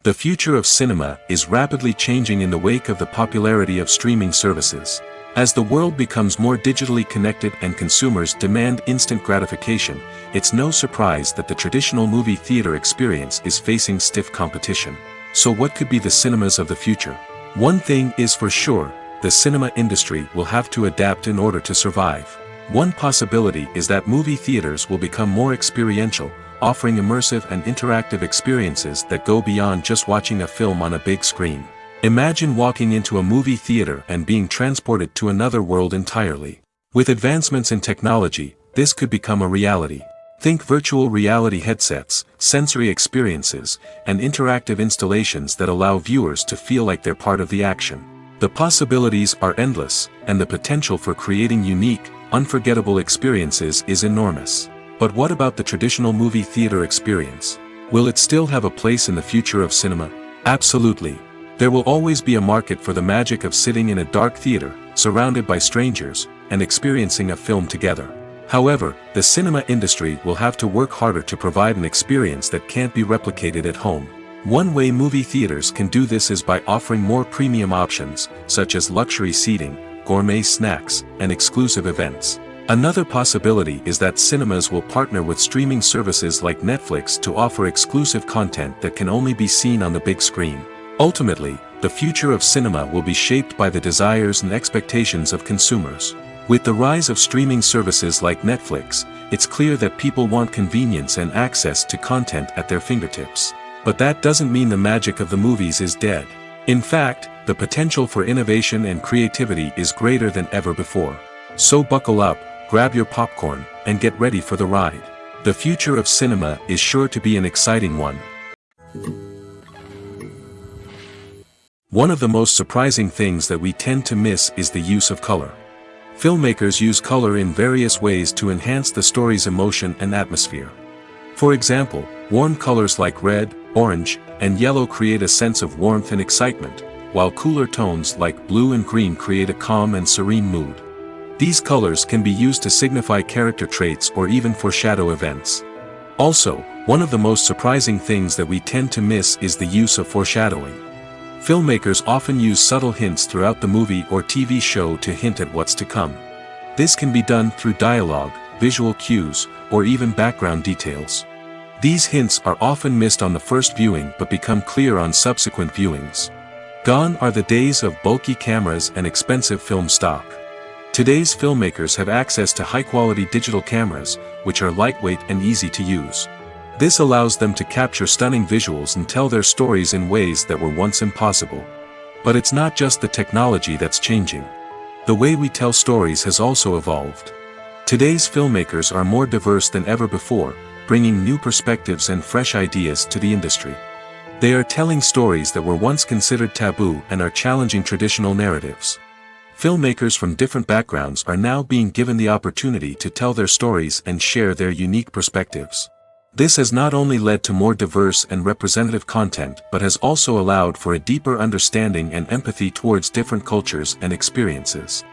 The future of cinema is rapidly changing in the wake of the popularity of streaming services. As the world becomes more digitally connected and consumers demand instant gratification, it's no surprise that the traditional movie theater experience is facing stiff competition. So what could be the cinemas of the future? One thing is for sure, the cinema industry will have to adapt in order to survive. One possibility is that movie theaters will become more experiential, offering immersive and interactive experiences that go beyond just watching a film on a big screen. Imagine walking into a movie theater and being transported to another world entirely. With advancements in technology, this could become a reality. Think virtual reality headsets, sensory experiences, and interactive installations that allow viewers to feel like they're part of the action. The possibilities are endless, and the potential for creating unique, unforgettable experiences is enormous. But what about the traditional movie theater experience? Will it still have a place in the future of cinema? Absolutely. There will always be a market for the magic of sitting in a dark theater, surrounded by strangers, and experiencing a film together. However, the cinema industry will have to work harder to provide an experience that can't be replicated at home. One way movie theaters can do this is by offering more premium options, such as luxury seating, gourmet snacks, and exclusive events. Another possibility is that cinemas will partner with streaming services like Netflix to offer exclusive content that can only be seen on the big screen. Ultimately, the future of cinema will be shaped by the desires and expectations of consumers. With the rise of streaming services like Netflix, it's clear that people want convenience and access to content at their fingertips. But that doesn't mean the magic of the movies is dead. In fact, the potential for innovation and creativity is greater than ever before. So buckle up, grab your popcorn, and get ready for the ride. The future of cinema is sure to be an exciting one. One of the most surprising things that we tend to miss is the use of color. Filmmakers use color in various ways to enhance the story's emotion and atmosphere. For example, warm colors like red, orange, and yellow create a sense of warmth and excitement, while cooler tones like blue and green create a calm and serene mood. These colors can be used to signify character traits or even foreshadow events. Also, one of the most surprising things that we tend to miss is the use of foreshadowing. Filmmakers often use subtle hints throughout the movie or TV show to hint at what's to come. This can be done through dialogue, visual cues, or even background details. These hints are often missed on the first viewing but become clear on subsequent viewings. Gone are the days of bulky cameras and expensive film stock. Today's filmmakers have access to high-quality digital cameras, which are lightweight and easy to use. This allows them to capture stunning visuals and tell their stories in ways that were once impossible. But it's not just the technology that's changing. The way we tell stories has also evolved. Today's filmmakers are more diverse than ever before, bringing new perspectives and fresh ideas to the industry. They are telling stories that were once considered taboo and are challenging traditional narratives. Filmmakers from different backgrounds are now being given the opportunity to tell their stories and share their unique perspectives. This has not only led to more diverse and representative content but has also allowed for a deeper understanding and empathy towards different cultures and experiences.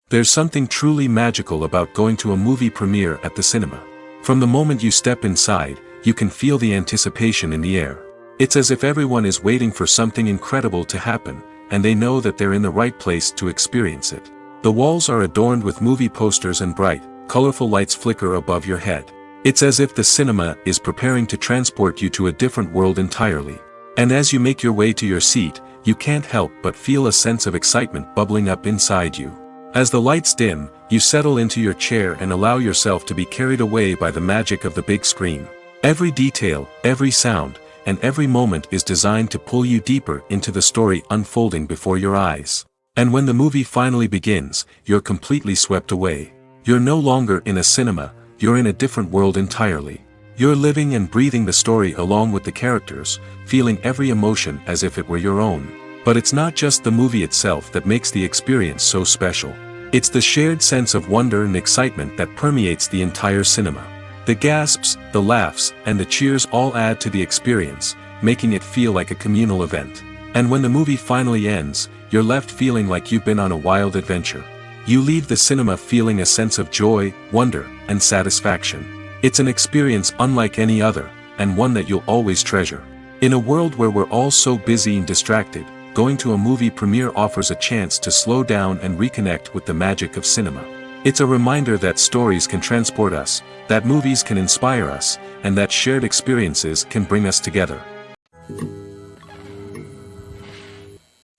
There's something truly magical about going to a movie premiere at the cinema. From the moment you step inside, you can feel the anticipation in the air. It's as if everyone is waiting for something incredible to happen, and they know that they're in the right place to experience it. The walls are adorned with movie posters and bright, colorful lights flicker above your head. It's as if the cinema is preparing to transport you to a different world entirely. And as you make your way to your seat, you can't help but feel a sense of excitement bubbling up inside you. As the lights dim, you settle into your chair and allow yourself to be carried away by the magic of the big screen. Every detail, every sound, and every moment is designed to pull you deeper into the story unfolding before your eyes. And when the movie finally begins, you're completely swept away. You're no longer in a cinema, you're in a different world entirely. You're living and breathing the story along with the characters, feeling every emotion as if it were your own. But it's not just the movie itself that makes the experience so special. It's the shared sense of wonder and excitement that permeates the entire cinema. The gasps, the laughs, and the cheers all add to the experience, making it feel like a communal event. And when the movie finally ends, you're left feeling like you've been on a wild adventure. You leave the cinema feeling a sense of joy, wonder, and satisfaction. It's an experience unlike any other, and one that you'll always treasure. In a world where we're all so busy and distracted, going to a movie premiere offers a chance to slow down and reconnect with the magic of cinema. It's a reminder that stories can transport us, that movies can inspire us, and that shared experiences can bring us together.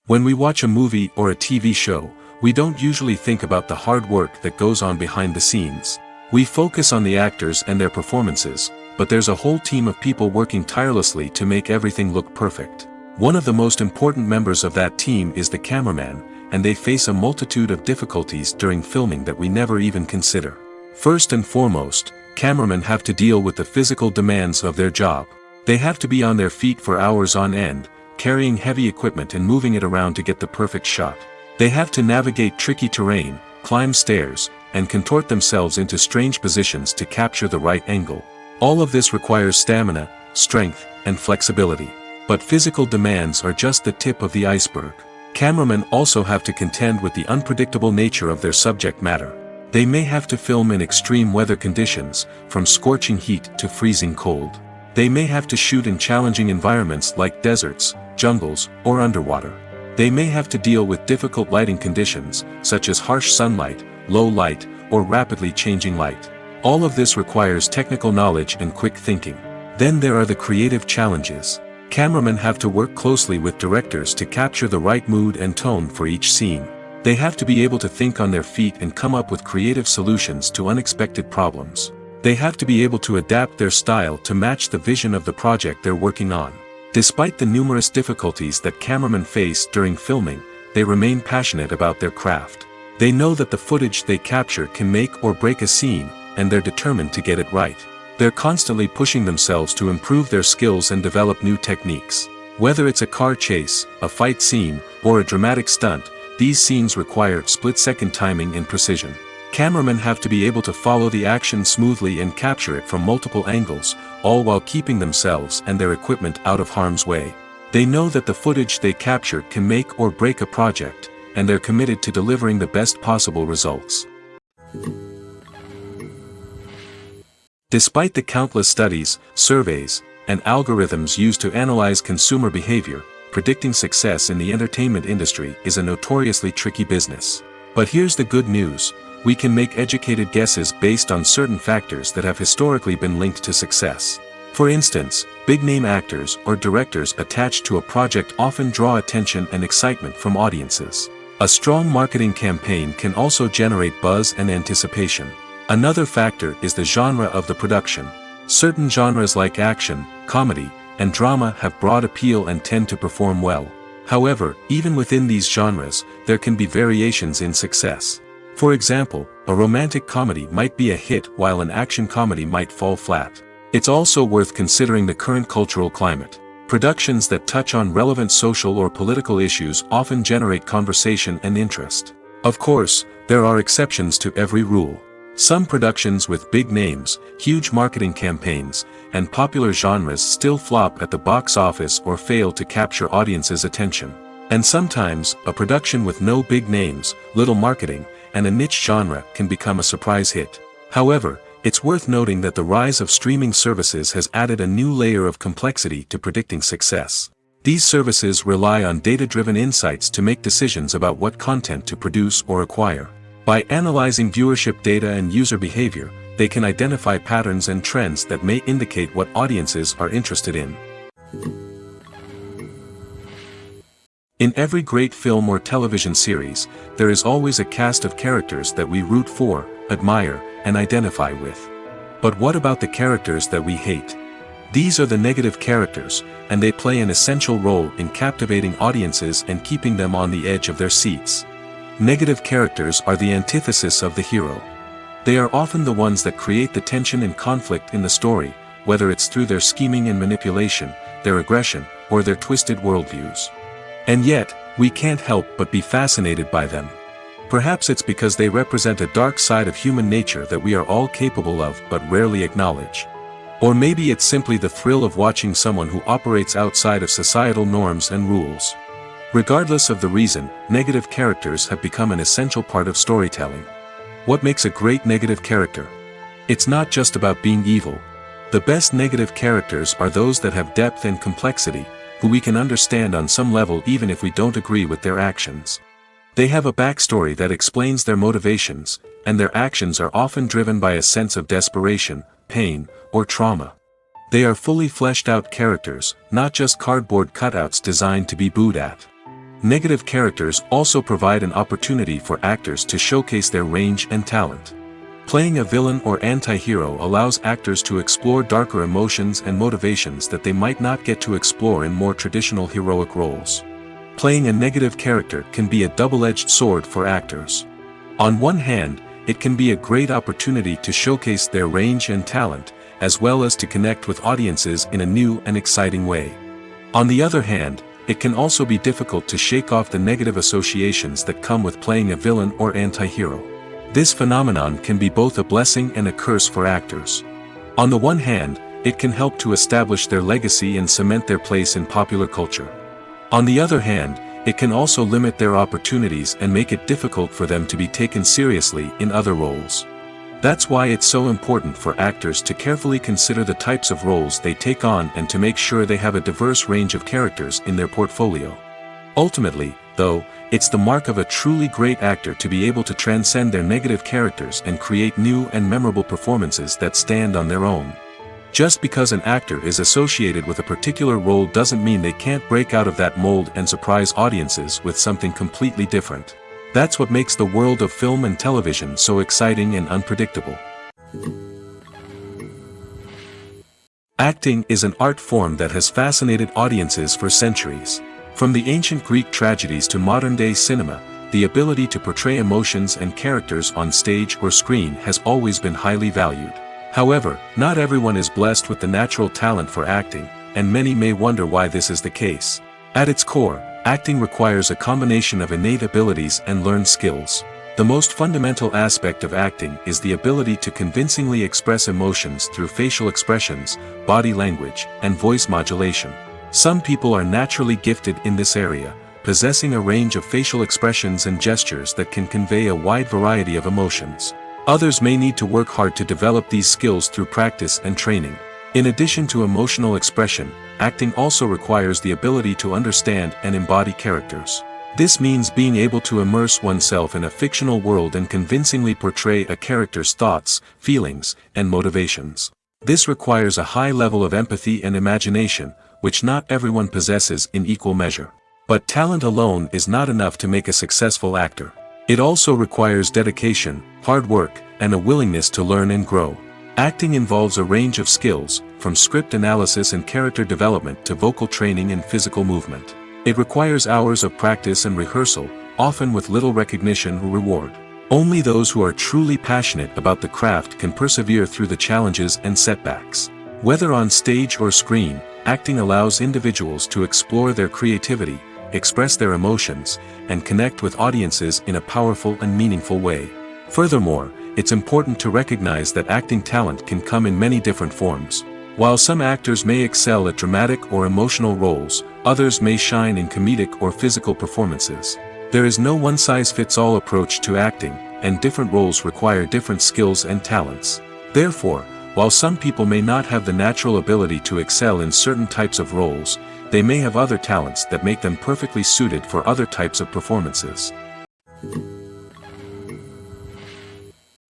When we watch a movie or a TV show, we don't usually think about the hard work that goes on behind the scenes. We focus on the actors and their performances, but there's a whole team of people working tirelessly to make everything look perfect. One of the most important members of that team is the cameraman, and they face a multitude of difficulties during filming that we never even consider. First and foremost, cameramen have to deal with the physical demands of their job. They have to be on their feet for hours on end, carrying heavy equipment and moving it around to get the perfect shot. They have to navigate tricky terrain, climb stairs, and contort themselves into strange positions to capture the right angle. All of this requires stamina, strength, and flexibility. But physical demands are just the tip of the iceberg. Cameramen also have to contend with the unpredictable nature of their subject matter. They may have to film in extreme weather conditions, from scorching heat to freezing cold. They may have to shoot in challenging environments like deserts, jungles, or underwater. They may have to deal with difficult lighting conditions, such as harsh sunlight, low light, or rapidly changing light. All of this requires technical knowledge and quick thinking. Then there are the creative challenges. Cameramen have to work closely with directors to capture the right mood and tone for each scene. They have to be able to think on their feet and come up with creative solutions to unexpected problems. They have to be able to adapt their style to match the vision of the project they're working on. Despite the numerous difficulties that cameramen face during filming, they remain passionate about their craft. They know that the footage they capture can make or break a scene, and they're determined to get it right. They're constantly pushing themselves to improve their skills and develop new techniques. Whether it's a car chase, a fight scene, or a dramatic stunt, these scenes require split-second timing and precision. Cameramen have to be able to follow the action smoothly and capture it from multiple angles, all while keeping themselves and their equipment out of harm's way. They know that the footage they capture can make or break a project, and they're committed to delivering the best possible results. Despite the countless studies, surveys, and algorithms used to analyze consumer behavior, predicting success in the entertainment industry is a notoriously tricky business. But here's the good news: we can make educated guesses based on certain factors that have historically been linked to success. For instance, big-name actors or directors attached to a project often draw attention and excitement from audiences. A strong marketing campaign can also generate buzz and anticipation. Another factor is the genre of the production. Certain genres like action, comedy, and drama have broad appeal and tend to perform well. However, even within these genres, there can be variations in success. For example, a romantic comedy might be a hit while an action comedy might fall flat. It's also worth considering the current cultural climate. Productions that touch on relevant social or political issues often generate conversation and interest. Of course, there are exceptions to every rule. Some productions with big names, huge marketing campaigns, and popular genres still flop at the box office or fail to capture audiences' attention. And sometimes, a production with no big names, little marketing, and a niche genre can become a surprise hit. However, it's worth noting that the rise of streaming services has added a new layer of complexity to predicting success. These services rely on data-driven insights to make decisions about what content to produce or acquire. By analyzing viewership data and user behavior, they can identify patterns and trends that may indicate what audiences are interested in. In every great film or television series, there is always a cast of characters that we root for, admire, and identify with. But what about the characters that we hate? These are the negative characters, and they play an essential role in captivating audiences and keeping them on the edge of their seats. Negative characters are the antithesis of the hero. They are often the ones that create the tension and conflict in the story, whether it's through their scheming and manipulation, their aggression, or their twisted worldviews. And yet, we can't help but be fascinated by them. Perhaps it's because they represent a dark side of human nature that we are all capable of but rarely acknowledge. Or maybe it's simply the thrill of watching someone who operates outside of societal norms and rules. Regardless of the reason, negative characters have become an essential part of storytelling. What makes a great negative character? It's not just about being evil. The best negative characters are those that have depth and complexity, who we can understand on some level even if we don't agree with their actions. They have a backstory that explains their motivations, and their actions are often driven by a sense of desperation, pain, or trauma. They are fully fleshed out characters, not just cardboard cutouts designed to be booed at. Negative characters also provide an opportunity for actors to showcase their range and talent. Playing a villain or anti-hero allows actors to explore darker emotions and motivations that they might not get to explore in more traditional heroic roles. Playing a negative character can be a double-edged sword for actors. On one hand, it can be a great opportunity to showcase their range and talent, as well as to connect with audiences in a new and exciting way. On the other hand, it can also be difficult to shake off the negative associations that come with playing a villain or anti-hero. This phenomenon can be both a blessing and a curse for actors. On the one hand, it can help to establish their legacy and cement their place in popular culture. On the other hand, it can also limit their opportunities and make it difficult for them to be taken seriously in other roles. That's why it's so important for actors to carefully consider the types of roles they take on and to make sure they have a diverse range of characters in their portfolio. Ultimately, though, it's the mark of a truly great actor to be able to transcend their negative characters and create new and memorable performances that stand on their own. Just because an actor is associated with a particular role doesn't mean they can't break out of that mold and surprise audiences with something completely different. That's what makes the world of film and television so exciting and unpredictable. Acting is an art form that has fascinated audiences for centuries. From the ancient Greek tragedies to modern-day cinema, the ability to portray emotions and characters on stage or screen has always been highly valued. However, not everyone is blessed with the natural talent for acting, and many may wonder why this is the case. At its core, acting requires a combination of innate abilities and learned skills. The most fundamental aspect of acting is the ability to convincingly express emotions through facial expressions, body language, and voice modulation. Some people are naturally gifted in this area, possessing a range of facial expressions and gestures that can convey a wide variety of emotions. Others may need to work hard to develop these skills through practice and training. In addition to emotional expression, acting also requires the ability to understand and embody characters. This means being able to immerse oneself in a fictional world and convincingly portray a character's thoughts, feelings, and motivations. This requires a high level of empathy and imagination, which not everyone possesses in equal measure. But talent alone is not enough to make a successful actor. It also requires dedication, hard work, and a willingness to learn and grow. Acting involves a range of skills, from script analysis and character development to vocal training and physical movement. It requires hours of practice and rehearsal, often with little recognition or reward. Only those who are truly passionate about the craft can persevere through the challenges and setbacks. Whether on stage or screen, acting allows individuals to explore their creativity, express their emotions, and connect with audiences in a powerful and meaningful way. Furthermore, it's important to recognize that acting talent can come in many different forms. While some actors may excel at dramatic or emotional roles, others may shine in comedic or physical performances. There is no one-size-fits-all approach to acting, and different roles require different skills and talents. Therefore, while some people may not have the natural ability to excel in certain types of roles, they may have other talents that make them perfectly suited for other types of performances.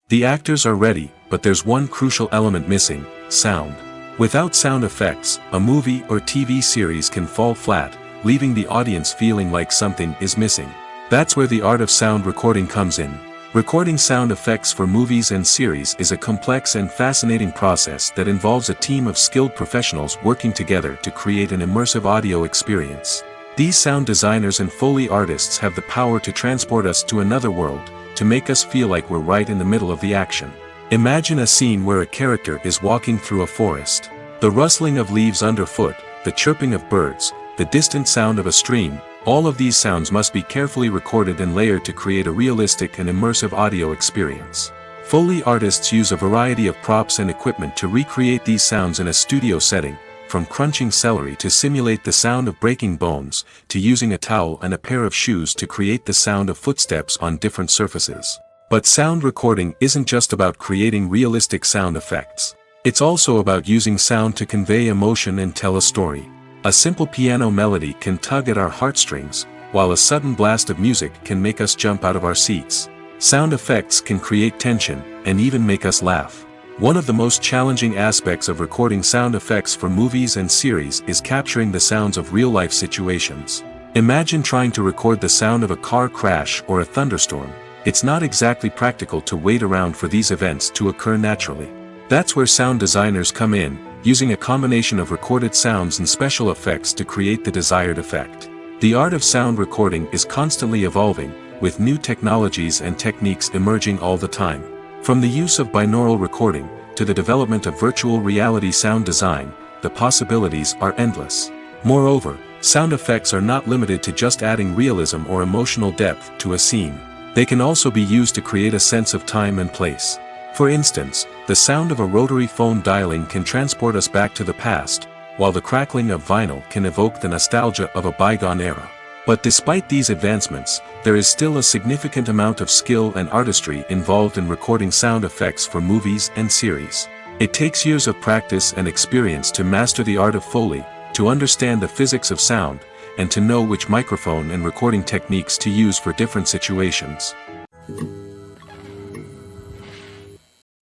The actors are ready, but there's one crucial element missing: sound. Without sound effects, a movie or TV series can fall flat, leaving the audience feeling like something is missing. That's where the art of sound recording comes in. Recording sound effects for movies and series is a complex and fascinating process that involves a team of skilled professionals working together to create an immersive audio experience. These sound designers and Foley artists have the power to transport us to another world, to make us feel like we're right in the middle of the action. Imagine a scene where a character is walking through a forest. The rustling of leaves underfoot, the chirping of birds, the distant sound of a stream, all of these sounds must be carefully recorded and layered to create a realistic and immersive audio experience. Foley artists use a variety of props and equipment to recreate these sounds in a studio setting, from crunching celery to simulate the sound of breaking bones, to using a towel and a pair of shoes to create the sound of footsteps on different surfaces. But sound recording isn't just about creating realistic sound effects. It's also about using sound to convey emotion and tell a story. A simple piano melody can tug at our heartstrings, while a sudden blast of music can make us jump out of our seats. Sound effects can create tension, and even make us laugh. One of the most challenging aspects of recording sound effects for movies and series is capturing the sounds of real-life situations. Imagine trying to record the sound of a car crash or a thunderstorm. It's not exactly practical to wait around for these events to occur naturally. That's where sound designers come in, using a combination of recorded sounds and special effects to create the desired effect. The art of sound recording is constantly evolving, with new technologies and techniques emerging all the time. From the use of binaural recording, to the development of virtual reality sound design, the possibilities are endless. Moreover, sound effects are not limited to just adding realism or emotional depth to a scene. They can also be used to create a sense of time and place. For instance, the sound of a rotary phone dialing can transport us back to the past, while the crackling of vinyl can evoke the nostalgia of a bygone era. But despite these advancements, there is still a significant amount of skill and artistry involved in recording sound effects for movies and series. It takes years of practice and experience to master the art of Foley, to understand the physics of sound, and to know which microphone and recording techniques to use for different situations.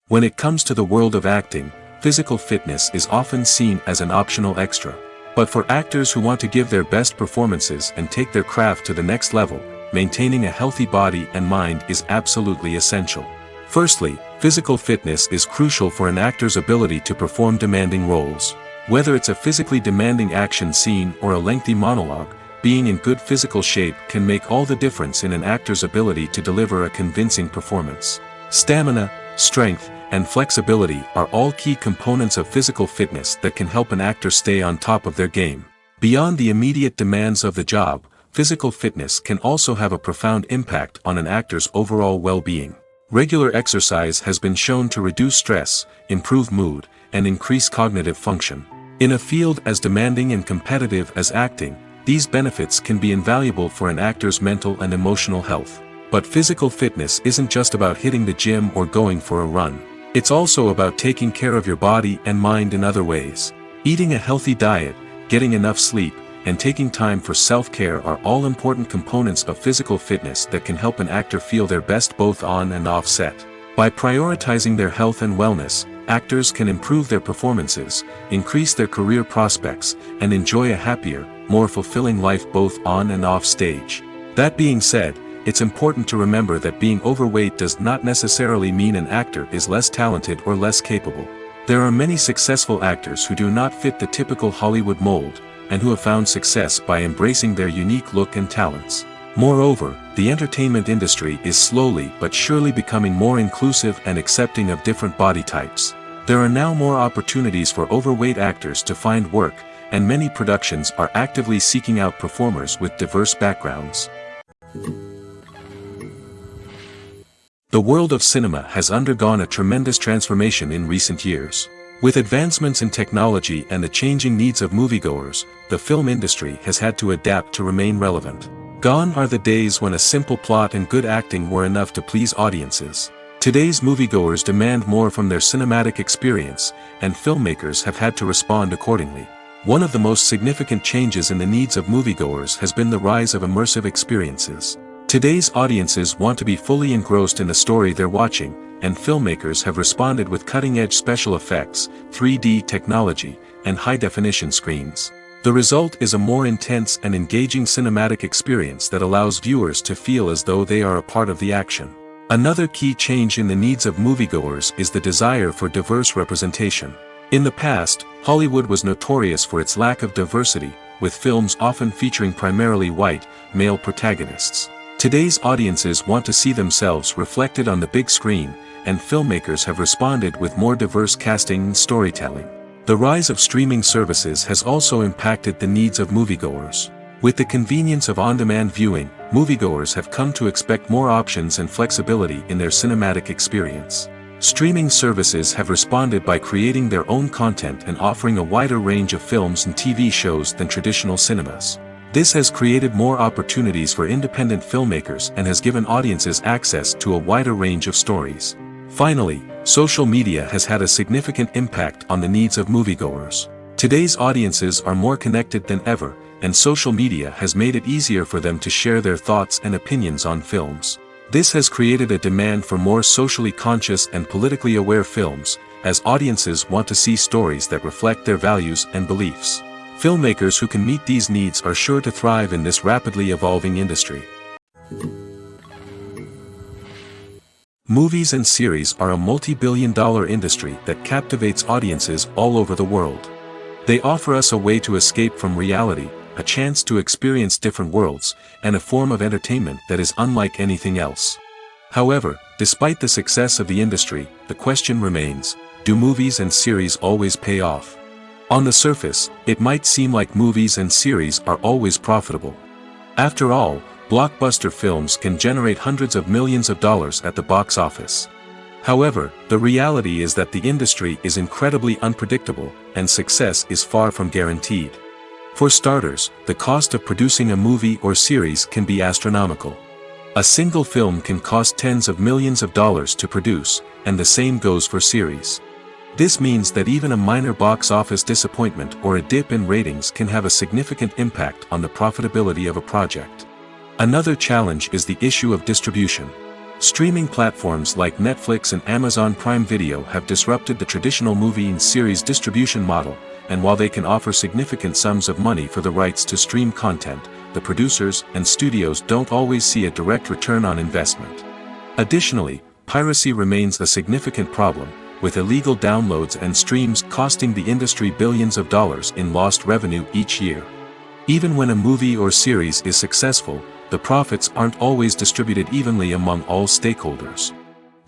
When it comes to the world of acting, physical fitness is often seen as an optional extra. But for actors who want to give their best performances and take their craft to the next level, maintaining a healthy body and mind is absolutely essential. Firstly, physical fitness is crucial for an actor's ability to perform demanding roles. Whether it's a physically demanding action scene or a lengthy monologue, being in good physical shape can make all the difference in an actor's ability to deliver a convincing performance. Stamina, strength, and flexibility are all key components of physical fitness that can help an actor stay on top of their game. Beyond the immediate demands of the job, physical fitness can also have a profound impact on an actor's overall well-being. Regular exercise has been shown to reduce stress, improve mood, and increase cognitive function. In a field as demanding and competitive as acting, these benefits can be invaluable for an actor's mental and emotional health. But physical fitness isn't just about hitting the gym or going for a run. It's also about taking care of your body and mind in other ways. Eating a healthy diet, getting enough sleep, and taking time for self-care are all important components of physical fitness that can help an actor feel their best both on and off set. By prioritizing their health and wellness, actors can improve their performances, increase their career prospects, and enjoy a happier, more fulfilling life both on and off stage. That being said, it's important to remember that being overweight does not necessarily mean an actor is less talented or less capable. There are many successful actors who do not fit the typical Hollywood mold, and who have found success by embracing their unique look and talents. Moreover, the entertainment industry is slowly but surely becoming more inclusive and accepting of different body types. There are now more opportunities for overweight actors to find work, and many productions are actively seeking out performers with diverse backgrounds. The world of cinema has undergone a tremendous transformation in recent years. With advancements in technology and the changing needs of moviegoers, the film industry has had to adapt to remain relevant. Gone are the days when a simple plot and good acting were enough to please audiences. Today's moviegoers demand more from their cinematic experience, and filmmakers have had to respond accordingly. One of the most significant changes in the needs of moviegoers has been the rise of immersive experiences. Today's audiences want to be fully engrossed in the story they're watching, and filmmakers have responded with cutting-edge special effects, 3D technology, and high-definition screens. The result is a more intense and engaging cinematic experience that allows viewers to feel as though they are a part of the action. Another key change in the needs of moviegoers is the desire for diverse representation. In the past, Hollywood was notorious for its lack of diversity, with films often featuring primarily white, male protagonists. Today's audiences want to see themselves reflected on the big screen, and filmmakers have responded with more diverse casting and storytelling. The rise of streaming services has also impacted the needs of moviegoers. With the convenience of on-demand viewing, moviegoers have come to expect more options and flexibility in their cinematic experience. Streaming services have responded by creating their own content and offering a wider range of films and TV shows than traditional cinemas. This has created more opportunities for independent filmmakers and has given audiences access to a wider range of stories. Finally, social media has had a significant impact on the needs of moviegoers. Today's audiences are more connected than ever, and social media has made it easier for them to share their thoughts and opinions on films. This has created a demand for more socially conscious and politically aware films, as audiences want to see stories that reflect their values and beliefs. Filmmakers who can meet these needs are sure to thrive in this rapidly evolving industry. Movies and series are a multi-billion-dollar industry that captivates audiences all over the world. They offer us a way to escape from reality, a chance to experience different worlds, and a form of entertainment that is unlike anything else. However, despite the success of the industry, the question remains, do movies and series always pay off? On the surface, it might seem like movies and series are always profitable. After all, blockbuster films can generate hundreds of millions of dollars at the box office. However, the reality is that the industry is incredibly unpredictable, and success is far from guaranteed. For starters, the cost of producing a movie or series can be astronomical. A single film can cost tens of millions of dollars to produce, and the same goes for series. This means that even a minor box office disappointment or a dip in ratings can have a significant impact on the profitability of a project. Another challenge is the issue of distribution. Streaming platforms like Netflix and Amazon Prime Video have disrupted the traditional movie and series distribution model, and while they can offer significant sums of money for the rights to stream content, the producers and studios don't always see a direct return on investment. Additionally, piracy remains a significant problem, with illegal downloads and streams costing the industry billions of dollars in lost revenue each year. Even when a movie or series is successful, the profits aren't always distributed evenly among all stakeholders.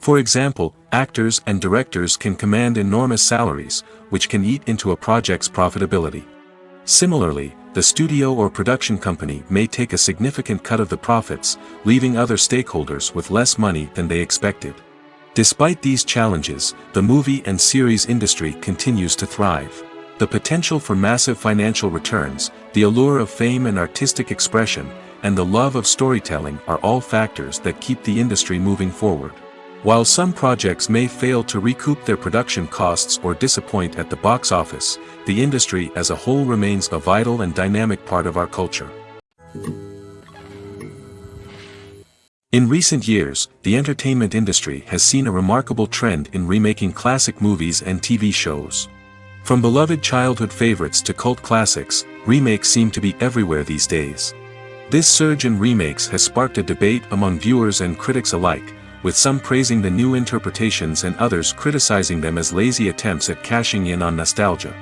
For example, actors and directors can command enormous salaries, which can eat into a project's profitability. Similarly, the studio or production company may take a significant cut of the profits, leaving other stakeholders with less money than they expected. Despite these challenges, the movie and series industry continues to thrive. The potential for massive financial returns, the allure of fame and artistic expression, and the love of storytelling are all factors that keep the industry moving forward. While some projects may fail to recoup their production costs or disappoint at the box office, the industry as a whole remains a vital and dynamic part of our culture. In recent years, the entertainment industry has seen a remarkable trend in remaking classic movies and TV shows. From beloved childhood favorites to cult classics, remakes seem to be everywhere these days. This surge in remakes has sparked a debate among viewers and critics alike, with some praising the new interpretations and others criticizing them as lazy attempts at cashing in on nostalgia.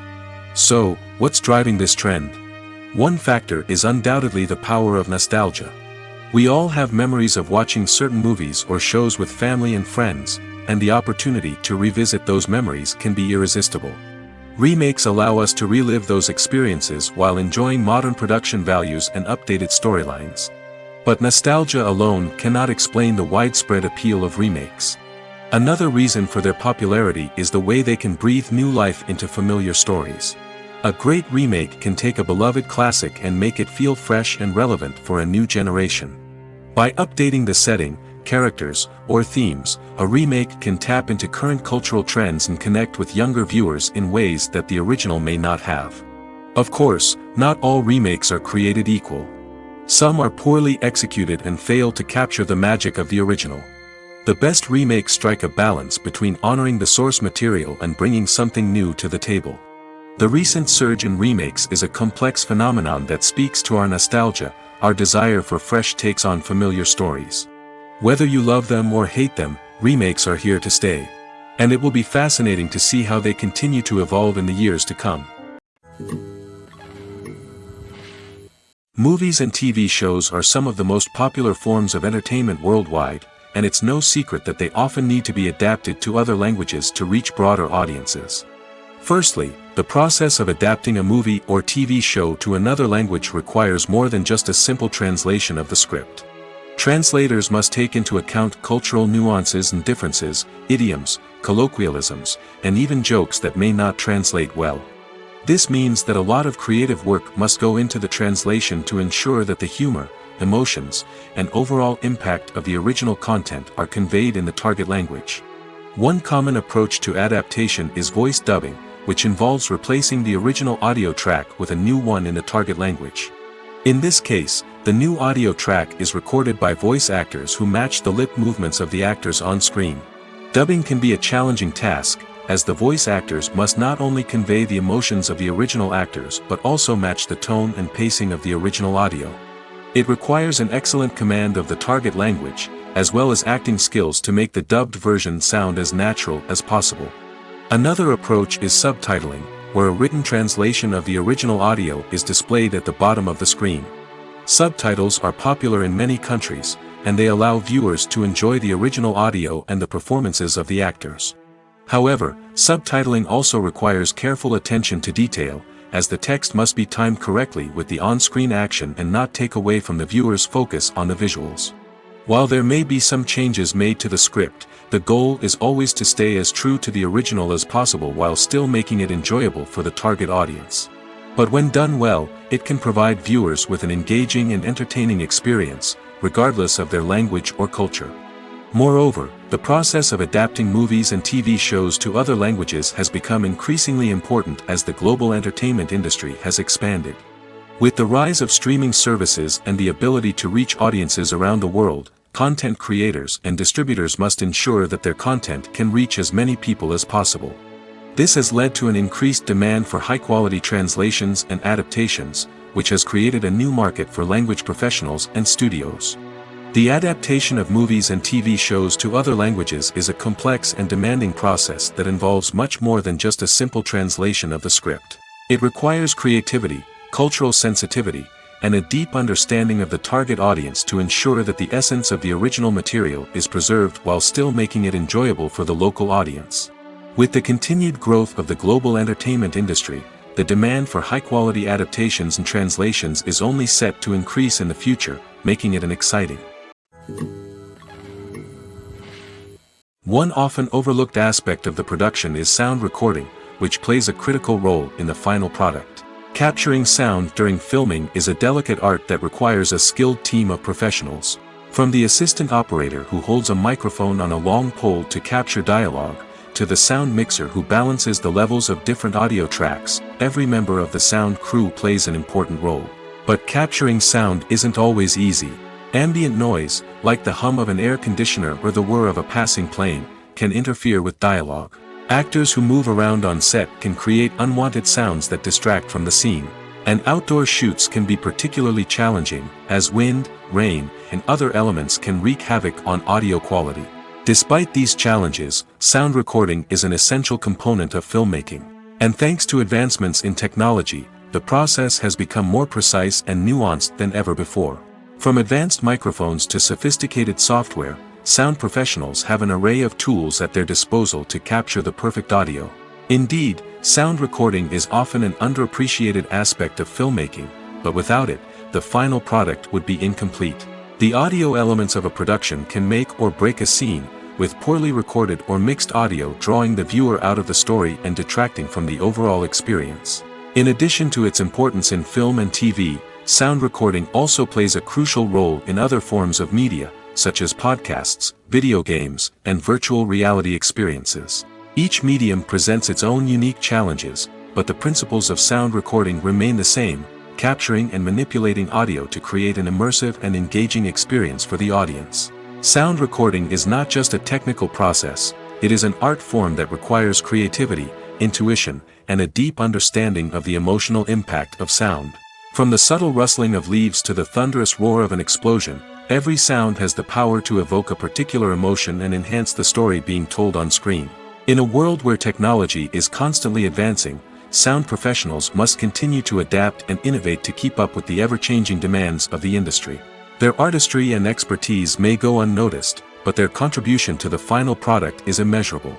So, what's driving this trend? One factor is undoubtedly the power of nostalgia. We all have memories of watching certain movies or shows with family and friends, and the opportunity to revisit those memories can be irresistible. Remakes allow us to relive those experiences while enjoying modern production values and updated storylines. But nostalgia alone cannot explain the widespread appeal of remakes. Another reason for their popularity is the way they can breathe new life into familiar stories. A great remake can take a beloved classic and make it feel fresh and relevant for a new generation. By updating the setting, characters, or themes, a remake can tap into current cultural trends and connect with younger viewers in ways that the original may not have. Of course, not all remakes are created equal. Some are poorly executed and fail to capture the magic of the original. The best remakes strike a balance between honoring the source material and bringing something new to the table. The recent surge in remakes is a complex phenomenon that speaks to our nostalgia, our desire for fresh takes on familiar stories. Whether you love them or hate them, remakes are here to stay. And it will be fascinating to see how they continue to evolve in the years to come. Movies and TV shows are some of the most popular forms of entertainment worldwide, and it's no secret that they often need to be adapted to other languages to reach broader audiences. Firstly, the process of adapting a movie or TV show to another language requires more than just a simple translation of the script. Translators must take into account cultural nuances and differences, idioms, colloquialisms, and even jokes that may not translate well. This means that a lot of creative work must go into the translation to ensure that the humor, emotions, and overall impact of the original content are conveyed in the target language. One common approach to adaptation is voice dubbing, which involves replacing the original audio track with a new one in the target language. In this case, the new audio track is recorded by voice actors who match the lip movements of the actors on screen. Dubbing can be a challenging task, as the voice actors must not only convey the emotions of the original actors but also match the tone and pacing of the original audio. It requires an excellent command of the target language, as well as acting skills to make the dubbed version sound as natural as possible. Another approach is subtitling, where a written translation of the original audio is displayed at the bottom of the screen. Subtitles are popular in many countries, and they allow viewers to enjoy the original audio and the performances of the actors. However, subtitling also requires careful attention to detail, as the text must be timed correctly with the on-screen action and not take away from the viewer's focus on the visuals. While there may be some changes made to the script, the goal is always to stay as true to the original as possible while still making it enjoyable for the target audience. But when done well, it can provide viewers with an engaging and entertaining experience, regardless of their language or culture. Moreover, the process of adapting movies and TV shows to other languages has become increasingly important as the global entertainment industry has expanded. With the rise of streaming services and the ability to reach audiences around the world, content creators and distributors must ensure that their content can reach as many people as possible. This has led to an increased demand for high-quality translations and adaptations, which has created a new market for language professionals and studios. The adaptation of movies and TV shows to other languages is a complex and demanding process that involves much more than just a simple translation of the script. It requires creativity, cultural sensitivity, and a deep understanding of the target audience to ensure that the essence of the original material is preserved while still making it enjoyable for the local audience. With the continued growth of the global entertainment industry, the demand for high-quality adaptations and translations is only set to increase in the future, making it an exciting. One often overlooked aspect of the production is sound recording, which plays a critical role in the final product. Capturing sound during filming is a delicate art that requires a skilled team of professionals. From the assistant operator who holds a microphone on a long pole to capture dialogue, to the sound mixer who balances the levels of different audio tracks, every member of the sound crew plays an important role. But capturing sound isn't always easy. Ambient noise, like the hum of an air conditioner or the whir of a passing plane, can interfere with dialogue. Actors who move around on set can create unwanted sounds that distract from the scene. And outdoor shoots can be particularly challenging, as wind, rain, and other elements can wreak havoc on audio quality. Despite these challenges, sound recording is an essential component of filmmaking. And thanks to advancements in technology, the process has become more precise and nuanced than ever before. From advanced microphones to sophisticated software, sound professionals have an array of tools at their disposal to capture the perfect audio. Indeed, sound recording is often an underappreciated aspect of filmmaking, but without it, the final product would be incomplete. The audio elements of a production can make or break a scene, with poorly recorded or mixed audio drawing the viewer out of the story and detracting from the overall experience. In addition to its importance in film and TV, sound recording also plays a crucial role in other forms of media, such as podcasts, video games, and virtual reality experiences. Each medium presents its own unique challenges, but the principles of sound recording remain the same, capturing and manipulating audio to create an immersive and engaging experience for the audience. Sound recording is not just a technical process, it is an art form that requires creativity, intuition, and a deep understanding of the emotional impact of sound. From the subtle rustling of leaves to the thunderous roar of an explosion, every sound has the power to evoke a particular emotion and enhance the story being told on screen. In a world where technology is constantly advancing, sound professionals must continue to adapt and innovate to keep up with the ever-changing demands of the industry. Their artistry and expertise may go unnoticed, but their contribution to the final product is immeasurable.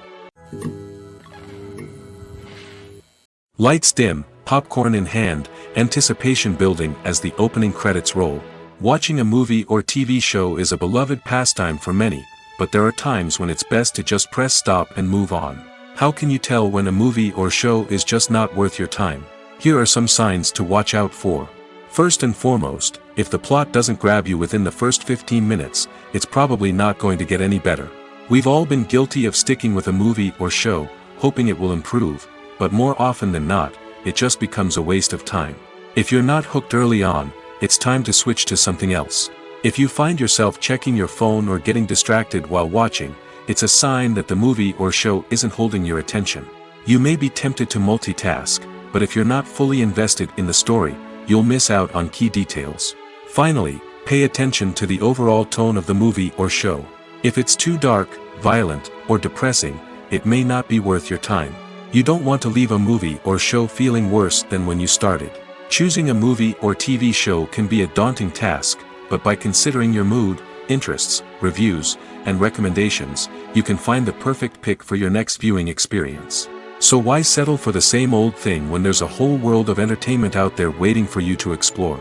Lights dim, popcorn in hand, anticipation building as the opening credits roll. Watching a movie or TV show is a beloved pastime for many, but there are times when it's best to just press stop and move on. How can you tell when a movie or show is just not worth your time? Here are some signs to watch out for. First and foremost, if the plot doesn't grab you within the first 15 minutes, it's probably not going to get any better. We've all been guilty of sticking with a movie or show, hoping it will improve, but more often than not, it just becomes a waste of time. If you're not hooked early on, it's time to switch to something else. If you find yourself checking your phone or getting distracted while watching, it's a sign that the movie or show isn't holding your attention. You may be tempted to multitask, but if you're not fully invested in the story, you'll miss out on key details. Finally, pay attention to the overall tone of the movie or show. If it's too dark, violent, or depressing, it may not be worth your time. You don't want to leave a movie or show feeling worse than when you started. Choosing a movie or TV show can be a daunting task, but by considering your mood, interests, reviews, and recommendations, you can find the perfect pick for your next viewing experience. So why settle for the same old thing when there's a whole world of entertainment out there waiting for you to explore?